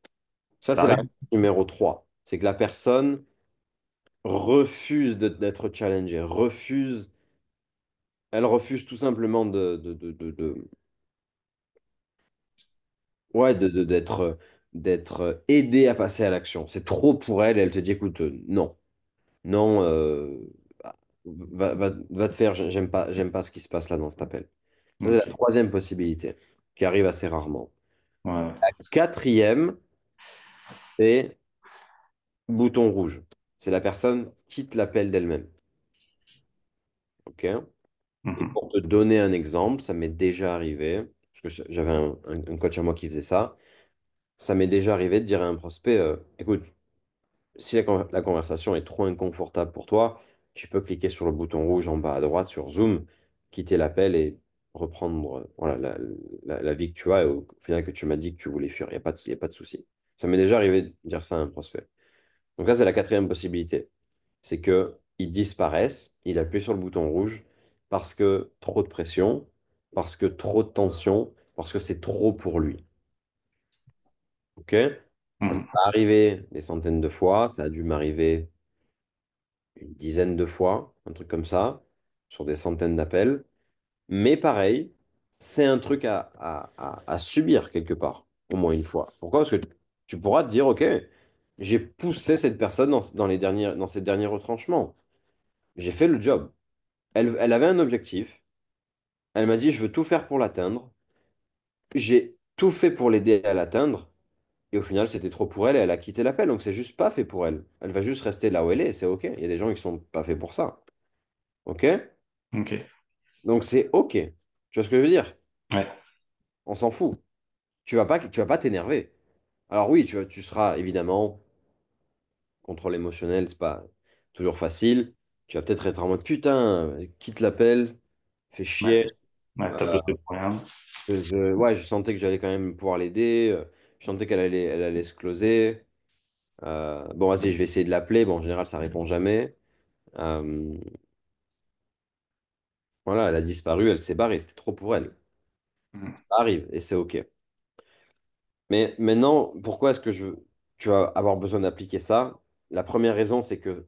Ça c'est la arrive? réponse numéro 3. C'est que la personne refuse d'être challengée, elle refuse tout simplement ouais, d'être aidée à passer à l'action. C'est trop pour elle, elle te dit, écoute, non, non, va te faire, j'aime pas ce qui se passe là dans cet appel. Ça, c'est la Ok. troisième possibilité, qui arrive assez rarement. Ouais. Quatrième, c'est bouton rouge. C'est la personne quitte l'appel d'elle-même. OK? Et Mhm. pour te donner un exemple, ça m'est déjà arrivé, parce que j'avais un coach à moi qui faisait ça, ça m'est déjà arrivé de dire à un prospect, écoute, si la conversation est trop inconfortable pour toi, tu peux cliquer sur le bouton rouge en bas à droite sur Zoom, quitter l'appel et reprendre voilà, la vie que tu as et au final que tu m'as dit que tu voulais fuir. Il y a pas de souci. Ça m'est déjà arrivé de dire ça à un prospect. Donc là, c'est la quatrième possibilité. C'est que ils disparaissent, il appuie sur le bouton rouge parce que trop de pression, parce que trop de tension, parce que c'est trop pour lui. OK? Ça m'est Mhm. pas arrivé des centaines de fois, ça a dû m'arriver une dizaine de fois, un truc comme ça, sur des centaines d'appels. Mais pareil, c'est un truc à subir quelque part, au moins une fois. Pourquoi? Parce que tu pourras te dire, OK, j'ai poussé cette personne dans ses derniers retranchements. J'ai fait le job. Elle avait un objectif. Elle m'a dit, je veux tout faire pour l'atteindre. J'ai tout fait pour l'aider à l'atteindre. Et au final, c'était trop pour elle et elle a quitté l'appel. Donc, c'est juste pas fait pour elle. Elle va juste rester là où elle est. C'est OK. Il y a des gens qui sont pas faits pour ça. OK? Ok. Donc c'est OK. Tu vois ce que je veux dire? Ouais. On s'en fout. Tu vas pas t'énerver. Alors oui, tu seras évidemment contrôle émotionnel, c'est pas toujours facile. Tu vas peut-être être en mode putain, quitte l'appel, fais Ouais. chier. Ouais. T'as Euh, bossé pour rien. ouais, je sentais que j'allais quand même pouvoir l'aider. Je sentais qu'elle allait se closer. Bon, vas-y, je vais essayer de l'appeler. Bon, en général, ça répond jamais. Euh, voilà, elle a disparu, elle s'est barrée. C'était trop pour elle. Mhm. Ça arrive et c'est OK. Mais maintenant, pourquoi est-ce que tu vas avoir besoin d'appliquer ça? La première raison, c'est que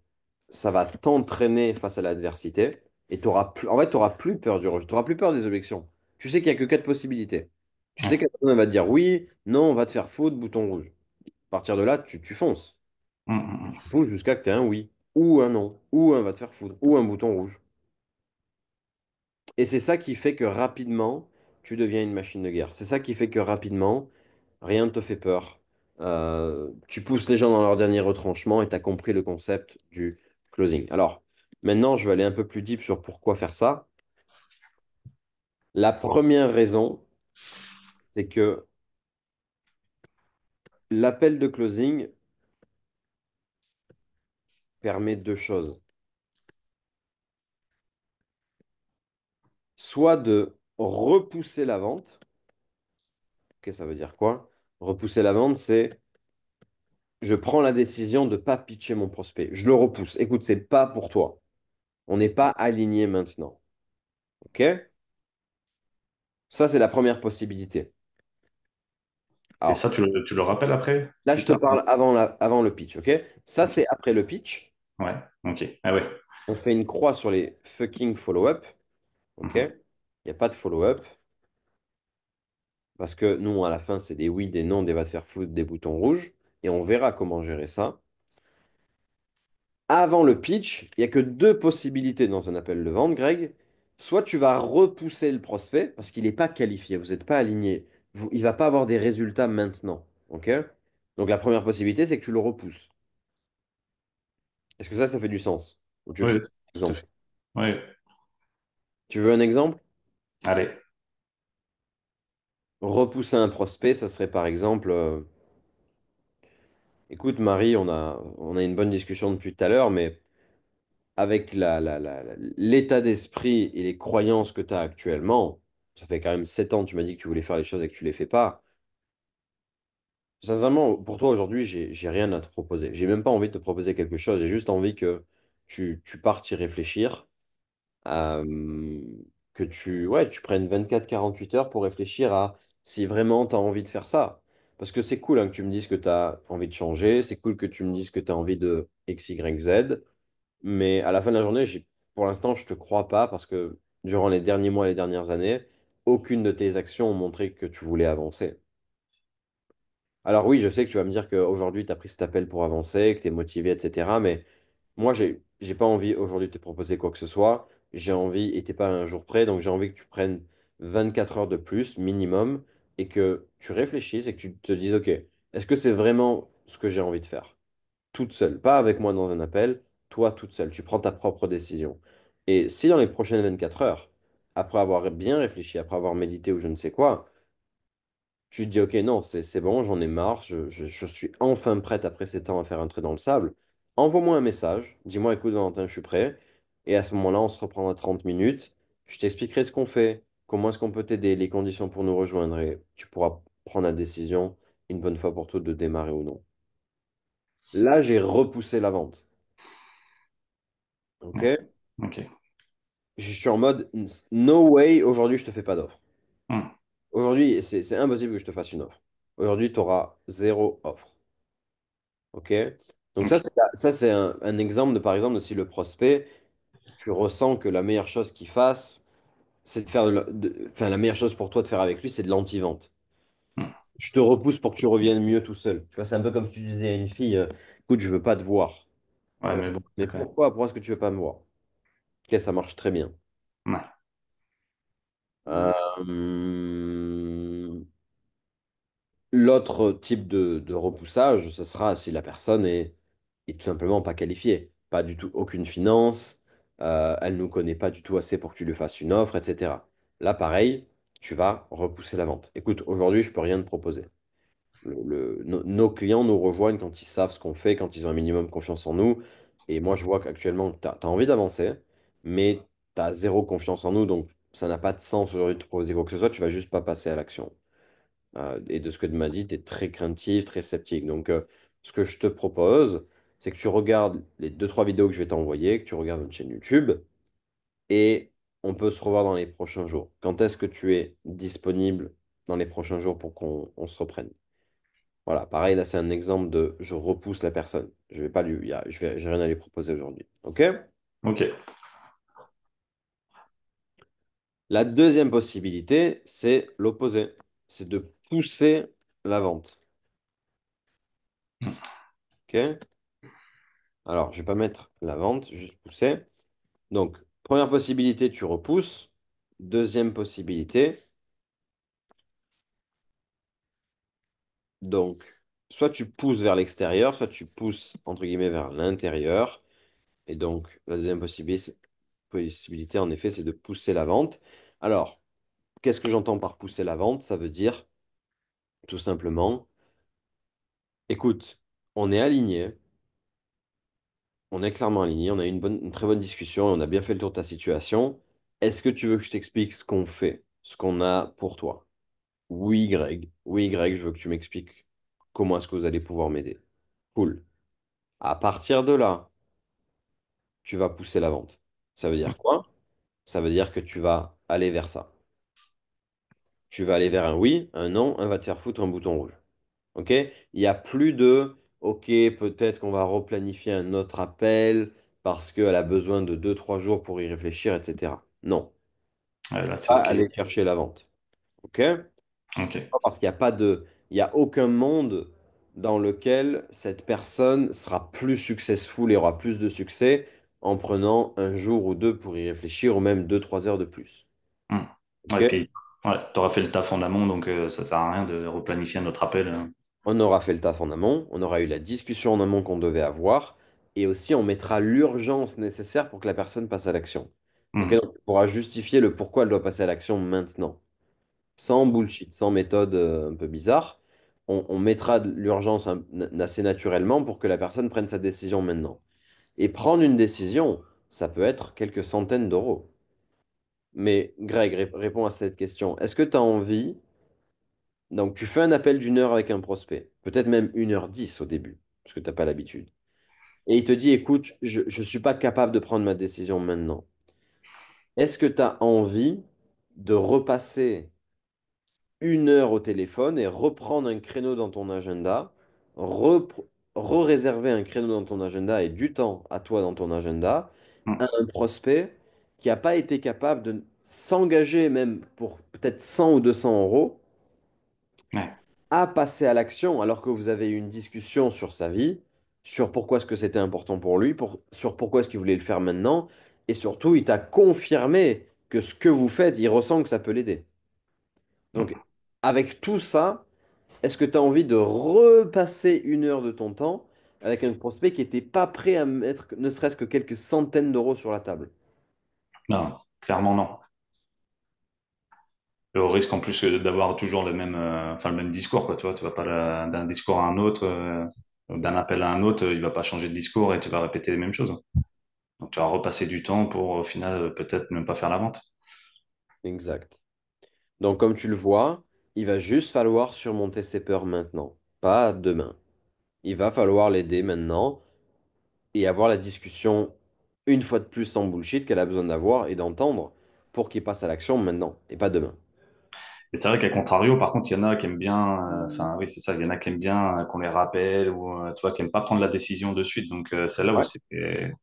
ça va t'entraîner face à l'adversité et en fait, tu n'auras plus peur du rejet, tu n'auras plus peur des objections. Tu sais qu'il n'y a que 4 possibilités. Tu sais Ouais. que la personne va te dire oui, non, on va te faire faute, bouton rouge. À partir de là, tu fonces. Mhm. Tu pousses jusqu'à que tu aies un oui, ou un non, ou un va te faire foutre, ou un bouton rouge. Et c'est ça qui fait que rapidement, tu deviens une machine de guerre. C'est ça qui fait que rapidement, rien ne te fait peur. Tu pousses les gens dans leur dernier retranchement et tu as compris le concept du closing. Alors, maintenant, je vais aller un peu plus deep sur pourquoi faire ça. La première raison, c'est que l'appel de closing permet deux choses. Soit de repousser la vente. Ok, ça veut dire quoi? Repousser la vente, c'est je prends la décision de ne pas pitcher mon prospect. Je le repousse. Écoute, c'est pas pour toi. On n'est pas aligné maintenant. OK? Ça, c'est la première possibilité. Et Alors, ça, tu le rappelles après, là, plus je te tard? parle avant le pitch. OK? Ça, Ok. c'est après le pitch. Ouais. Ok. Ah ouais. On fait une croix sur les fucking follow-up. OK? Mhm. Il n'y a pas de follow-up. Parce que nous, à la fin, c'est des oui, des non, des va te faire foutre, des boutons rouges. Et on verra comment gérer ça. Avant le pitch, il n'y a que deux possibilités dans un appel de vente, Greg. Soit tu vas repousser le prospect parce qu'il n'est pas qualifié, vous n'êtes pas aligné. Il ne va pas avoir des résultats maintenant. OK? Donc la première possibilité, c'est que tu le repousses. Est-ce que ça fait du sens? Ou tu veux que Oui, je oui, te donne un tout à exemple? fait. Oui. Tu veux un exemple? Allez. Repousser un prospect, ça serait par exemple, écoute Marie, on a une bonne discussion depuis tout à l'heure, mais avec l'état d'esprit et les croyances que tu as actuellement, ça fait quand même 7 ans que tu m'as dit que tu voulais faire les choses et que tu ne les fais pas. Sincèrement, pour toi aujourd'hui, j'ai rien à te proposer. J'ai même pas envie de te proposer quelque chose. J'ai juste envie que tu partes y réfléchir, euh, que tu prennes 24 48 heures pour réfléchir à si vraiment tu as envie de faire ça. Parce que c'est cool hein, que tu me dises que tu as envie de changer, c'est cool que tu me dises que tu as envie de X, Y, Z. Mais à la fin de la journée, pour l'instant, je te crois pas parce que durant les derniers mois et les dernières années, aucune de tes actions ont montré que tu voulais avancer. Alors oui, je sais que tu vas me dire qu'aujourd'hui, tu as pris cet appel pour avancer, que tu es motivé, etc. Mais moi, j'ai pas envie aujourd'hui de te proposer quoi que ce soit. J'ai envie, et t'es pas à un jour près, donc j'ai envie que tu prennes 24 heures de plus minimum et que tu réfléchisses et que tu te dises, OK, est-ce que c'est vraiment ce que j'ai envie de faire? Toute seule, pas avec moi dans un appel, toi toute seule, tu prends ta propre décision. Et si dans les prochaines 24 heures, après avoir bien réfléchi, après avoir médité ou je ne sais quoi, tu te dis, ok, non, c'est bon, j'en ai marre, je suis enfin prête après ces temps à faire un trait dans le sable, envoie-moi un message, dis-moi, écoute Valentin, je suis prêt, et à ce moment-là, on se reprendra 30 minutes, je t'expliquerai ce qu'on fait, comment est-ce qu'on peut t'aider, les conditions pour nous rejoindre, et tu pourras prendre la décision une bonne fois pour toutes de démarrer ou non. Là, j'ai repoussé la vente. Ok? Ouais. Ok. Je suis en mode no way, aujourd'hui je te fais pas d'offre. Hmm. Aujourd'hui, c'est impossible que je te fasse une offre. Aujourd'hui, tu auras zéro offre. OK? Donc Ok. ça, c'est un exemple de, par exemple, de si le prospect, tu ressens que la meilleure chose qu'il fasse, c'est de faire enfin, la meilleure chose pour toi de faire avec lui, c'est de l'anti-vente. Hmm. Je te repousse pour que tu reviennes mieux tout seul. Tu vois, c'est un peu comme si tu disais à une fille, écoute, je veux pas te voir. Ouais, Euh, mais bon, mais d'accord. pourquoi est-ce que tu veux pas me voir? Ok, ça marche très bien. Ouais. Euh, L'autre type de repoussage, ce sera si la personne est tout simplement pas qualifiée, pas du tout aucune finance, elle ne nous connaît pas du tout assez pour que tu lui fasses une offre, etc. Là, pareil, tu vas repousser la vente. Écoute, aujourd'hui, je peux rien te proposer. Nos clients nous rejoignent quand ils savent ce qu'on fait, quand ils ont un minimum confiance en nous. Et moi, je vois qu'actuellement, tu as envie d'avancer, mais tu as zéro confiance en nous, donc ça n'a pas de sens aujourd'hui de te proposer quoi que ce soit, tu vas juste pas passer à l'action. Et de ce que tu m'as dit, tu es très craintif, très sceptique. Donc, ce que je te propose, c'est que tu regardes les deux trois vidéos que je vais t'envoyer, que tu regardes notre chaîne YouTube, et on peut se revoir dans les prochains jours. Quand est-ce que tu es disponible dans les prochains jours pour qu'on se reprenne? Voilà, pareil, là, c'est un exemple de je repousse la personne. Je vais pas lui, j'ai rien à lui proposer aujourd'hui. OK? Ok. La deuxième possibilité, c'est l'opposé. C'est de pousser la vente. Hmm. OK? Alors, je vais pas mettre la vente, je vais juste pousser. Donc, première possibilité, tu repousses. Deuxième possibilité, donc, soit tu pousses vers l'extérieur, soit tu pousses, entre guillemets, vers l'intérieur. Et donc, la deuxième possibilité, en effet, c'est de pousser la vente. Alors, qu'est-ce que j'entends par pousser la vente? Ça veut dire, tout simplement, écoute, on est aligné, on est clairement aligné, on a eu une très bonne discussion, on a bien fait le tour de ta situation. Est-ce que tu veux que je t'explique ce qu'on fait, ce qu'on a pour toi? Oui, Greg. Oui, Greg, je veux que tu m'expliques comment est-ce que vous allez pouvoir m'aider. Cool. À partir de là, tu vas pousser la vente. Ça veut dire quoi? Ça veut dire que tu vas aller vers ça. Tu vas aller vers un oui, un non, un va te faire foutre, un bouton rouge. OK? Il n'y a plus de OK, peut-être qu'on va replanifier un autre appel parce qu'elle a besoin de 2, 3 jours pour y réfléchir, etc. Non, Ouais, là, c'est pas OK. aller chercher la vente. OK? OK. Parce qu'il n'y a pas de, il y a aucun monde dans lequel cette personne sera plus successful et aura plus de succès en prenant un jour ou deux pour y réfléchir ou même 2, 3 heures de plus. Hmm. OK? Ouais, puis, ouais, t'auras fait le taf en amont, donc ça sert à rien de replanifier notre appel, hein. On aura fait le taf en amont, on aura eu la discussion en amont qu'on devait avoir, et aussi on mettra l'urgence nécessaire pour que la personne passe à l'action. Ok, Hmm. donc tu pourras justifier le pourquoi elle doit passer à l'action maintenant, sans bullshit, sans méthode un peu bizarre. On mettra de l'urgence assez naturellement pour que la personne prenne sa décision maintenant. Et prendre une décision, ça peut être quelques centaines d'euros. Mais Greg, réponds à cette question. Est-ce que tu as envie donc, tu fais un appel d'1 heure avec un prospect, peut-être même 1h10 au début, parce que tu n'as pas l'habitude. Et il te dit, écoute, je ne suis pas capable de prendre ma décision maintenant. Est-ce que tu as envie de repasser 1 heure au téléphone et reprendre un créneau dans ton agenda, repr- re-réserver un créneau dans ton agenda et du temps à toi dans ton agenda Hmm. à un prospect qui n'a pas été capable de s'engager même pour peut-être 100 ou 200 euros Ouais. à passer à l'action alors que vous avez eu une discussion sur sa vie, sur pourquoi est-ce que c'était important pour lui, sur pourquoi est-ce qu'il voulait le faire maintenant, et surtout, il t'a confirmé que ce que vous faites, il ressent que ça peut l'aider. Hmm. Donc, avec tout ça, est-ce que tu as envie de repasser 1 heure de ton temps avec un prospect qui n'était pas prêt à mettre ne serait-ce que quelques centaines d'euros sur la table? Non, clairement non. Et au risque en plus d'avoir toujours le même discours, quoi. Tu vois, tu vas pas d'un discours à un autre, d'un appel à un autre, il va pas changer de discours et tu vas répéter les mêmes choses. Donc tu vas repasser du temps pour au final peut-être ne pas faire la vente. Exact. Donc, comme tu le vois, il va juste falloir surmonter ses peurs maintenant, pas demain. Il va falloir l'aider maintenant et avoir la discussion une fois de plus sans bullshit qu'elle a besoin d'avoir et d'entendre pour qu'il passe à l'action maintenant et pas demain. Et c'est vrai qu'à contrario, par contre, il y en a qui aiment bien, enfin oui, c'est ça, il y en a qui aiment bien qu'on les rappelle ou tu vois, qui aiment pas prendre la décision de suite. Donc c'est là où Ouais. c'est.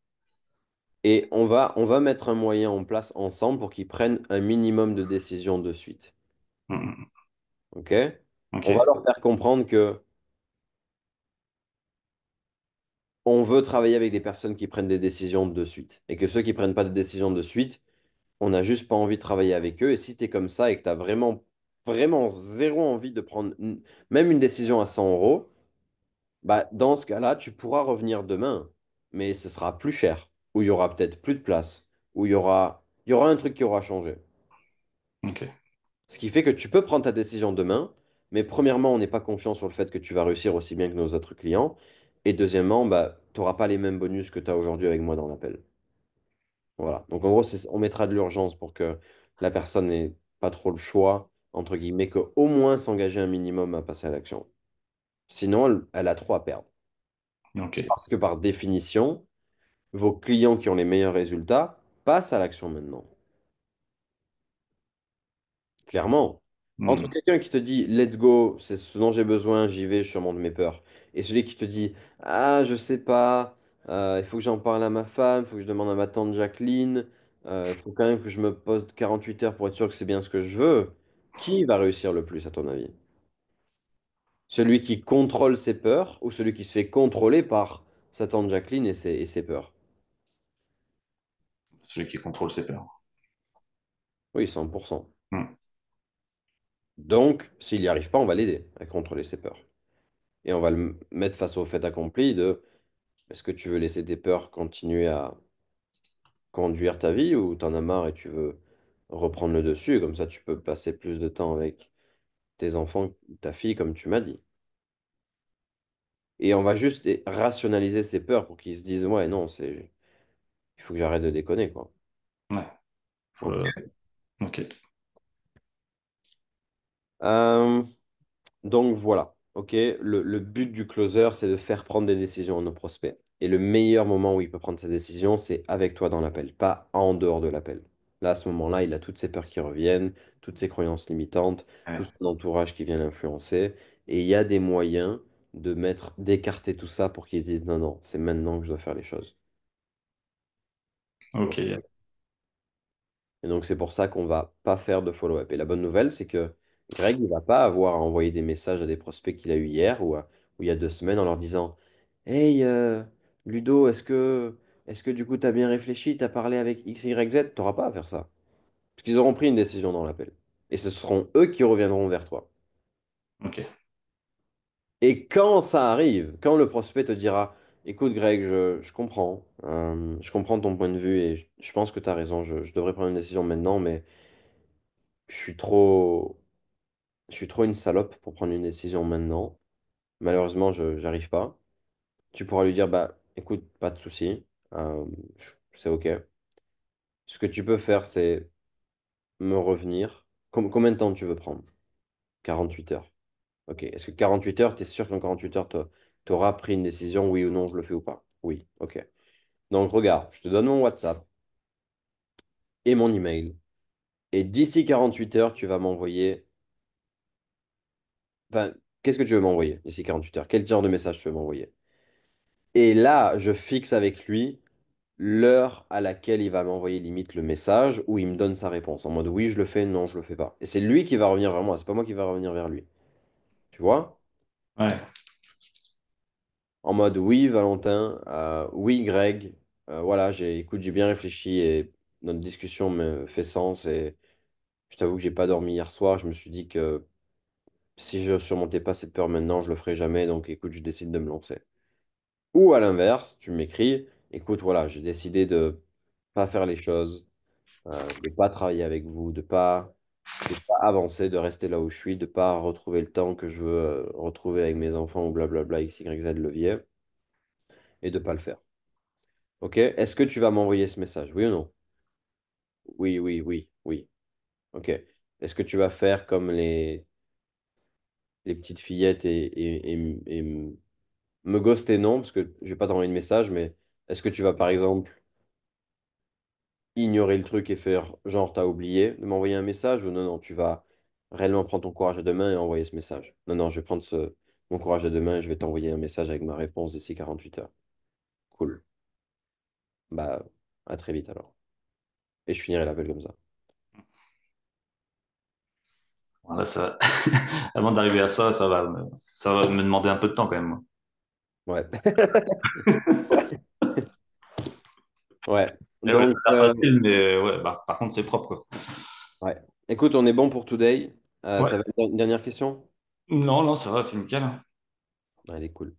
Et on va mettre un moyen en place ensemble pour qu'ils prennent un minimum de décisions de suite. Mm, OK? ok, On va leur faire comprendre que on veut travailler avec des personnes qui prennent des décisions de suite et que ceux qui prennent pas de décisions de suite, on n'a juste pas envie de travailler avec eux. Et si tu es comme ça et que tu as vraiment, vraiment zéro envie de prendre même une décision à 100 euros, bah, dans ce cas-là, tu pourras revenir demain, mais ce sera plus cher, ou il y aura peut-être plus de place, ou il y aura un truc qui aura changé. ok. Ce qui fait que tu peux prendre ta décision demain, mais premièrement, on n'est pas confiant sur le fait que tu vas réussir aussi bien que nos autres clients. Et deuxièmement, bah, tu n'auras pas les mêmes bonus que tu as aujourd'hui avec moi dans l'appel. Voilà. Donc en gros, on mettra de l'urgence pour que la personne n'ait pas trop le choix, entre guillemets, qu'au moins s'engager un minimum à passer à l'action. Sinon, elle a trop à perdre. Ok. Parce que par définition, vos clients qui ont les meilleurs résultats passent à l'action maintenant. Clairement. Entre Hmm. quelqu'un qui te dit let's go, c'est ce dont j'ai besoin, j'y vais, je surmonte mes peurs, et celui qui te dit ah, je sais pas, il faut que j'en parle à ma femme, il faut que je demande à ma tante Jacqueline, il faut quand même que je me pose 48 heures pour être sûr que c'est bien ce que je veux, qui va réussir le plus à ton avis? Celui qui contrôle ses peurs ou celui qui se fait contrôler par sa tante Jacqueline et ses peurs? Celui qui contrôle ses peurs. Oui, 100%. Hmm. Donc, s'il n'y arrive pas, on va l'aider à contrôler ses peurs. Et on va le mettre face au fait accompli de est-ce que tu veux laisser tes peurs continuer à conduire ta vie ou t'en as marre et tu veux reprendre le dessus et comme ça tu peux passer plus de temps avec tes enfants, ta fille, comme tu m'as dit. Et on va juste rationaliser ces peurs pour qu'ils se disent ouais, non, il faut que j'arrête de déconner, quoi. Ouais. Faut Ok. le- Ok. Euh, donc voilà, ok. Le but du closer, c'est de faire prendre des décisions à nos prospects. Et le meilleur moment où il peut prendre sa décision, c'est avec toi dans l'appel, pas en dehors de l'appel. Là, à ce moment-là, il a toutes ses peurs qui reviennent, toutes ses croyances limitantes, tout Ouais. son entourage qui vient l'influencer. Et il y a des moyens d'écarter tout ça pour qu'ils se disent non, non, c'est maintenant que je dois faire les choses. Ok. Ok. Et donc, c'est pour ça qu'on va pas faire de follow-up. Et la bonne nouvelle, c'est que Greg, il va pas avoir à envoyer des messages à des prospects qu'il a eu hier ou il y a 2 semaines en leur disant, Hey, Ludo, est-ce que du coup, tu as bien réfléchi, tu as parlé avec X, Y, Z? Tu n'auras pas à faire ça. Parce qu'ils auront pris une décision dans l'appel. Et ce seront eux qui reviendront vers toi. Ok. Et quand ça arrive, quand le prospect te dira, Écoute, Greg, je comprends ton point de vue et je pense que tu as raison, je devrais prendre une décision maintenant, mais je suis trop. Je suis trop une salope pour prendre une décision maintenant. Malheureusement, je j'arrive pas. Tu pourras lui dire, bah, écoute, pas de souci, c'est OK. Ce que tu peux faire, c'est me revenir. Combien de temps tu veux prendre? 48 heures. OK. Est-ce que 48 heures, tu es sûr qu'en 48 heures, tu auras pris une décision, oui ou non, je le fais ou pas? Oui. OK. Donc, regarde, je te donne mon WhatsApp et mon email. Et d'ici 48 heures, tu vas m'envoyer. Enfin, qu'est-ce que tu veux m'envoyer d'ici 48 heures? Quel genre de message tu veux m'envoyer? Et là, je fixe avec lui l'heure à laquelle il va m'envoyer limite le message où il me donne sa réponse. En mode oui, je le fais, non, je le fais pas. Et c'est lui qui va revenir vers moi, c'est pas moi qui va revenir vers lui. Tu vois? Ouais. En mode oui, Valentin, oui, Greg, voilà, écoute, j'ai bien réfléchi et notre discussion me fait sens et je t'avoue que j'ai pas dormi hier soir. Je me suis dit que si je surmontais pas cette peur maintenant, je le ferais jamais. Donc écoute, je décide de me lancer. Ou à l'inverse, tu m'écris, écoute, voilà, j'ai décidé de pas faire les choses, de pas travailler avec vous, de pas avancer, de rester là où je suis, de pas retrouver le temps que je veux retrouver avec mes enfants ou blablabla, X, Y, Z levier, et de pas le faire. Ok? Est-ce que tu vas m'envoyer ce message? Oui ou non? Oui, oui, oui, oui. Ok. Est-ce que tu vas faire comme les petites fillettes et me ghoster? Non, parce que je vais pas t'envoyer de message, mais est-ce que tu vas par exemple ignorer le truc et faire genre t'as oublié de m'envoyer un message ou non, non, tu vas réellement prendre ton courage à deux mains et envoyer ce message. Non, non, je vais prendre mon courage à deux mains et je vais t'envoyer un message avec ma réponse d'ici 48 heures. Cool. Bah, à très vite alors. Et je finirai l'appel comme ça. Voilà, avant d'arriver à ça, ça va me demander un peu de temps quand même. Ouais. Ouais. Et ouais, Donc, c'est pas facile, mais ouais, bah, par contre, c'est propre, quoi. ouais. Écoute, on est bon pour today. Ouais. T'avais une dernière question? Non, non, ça va, c'est nickel. Allez, cool.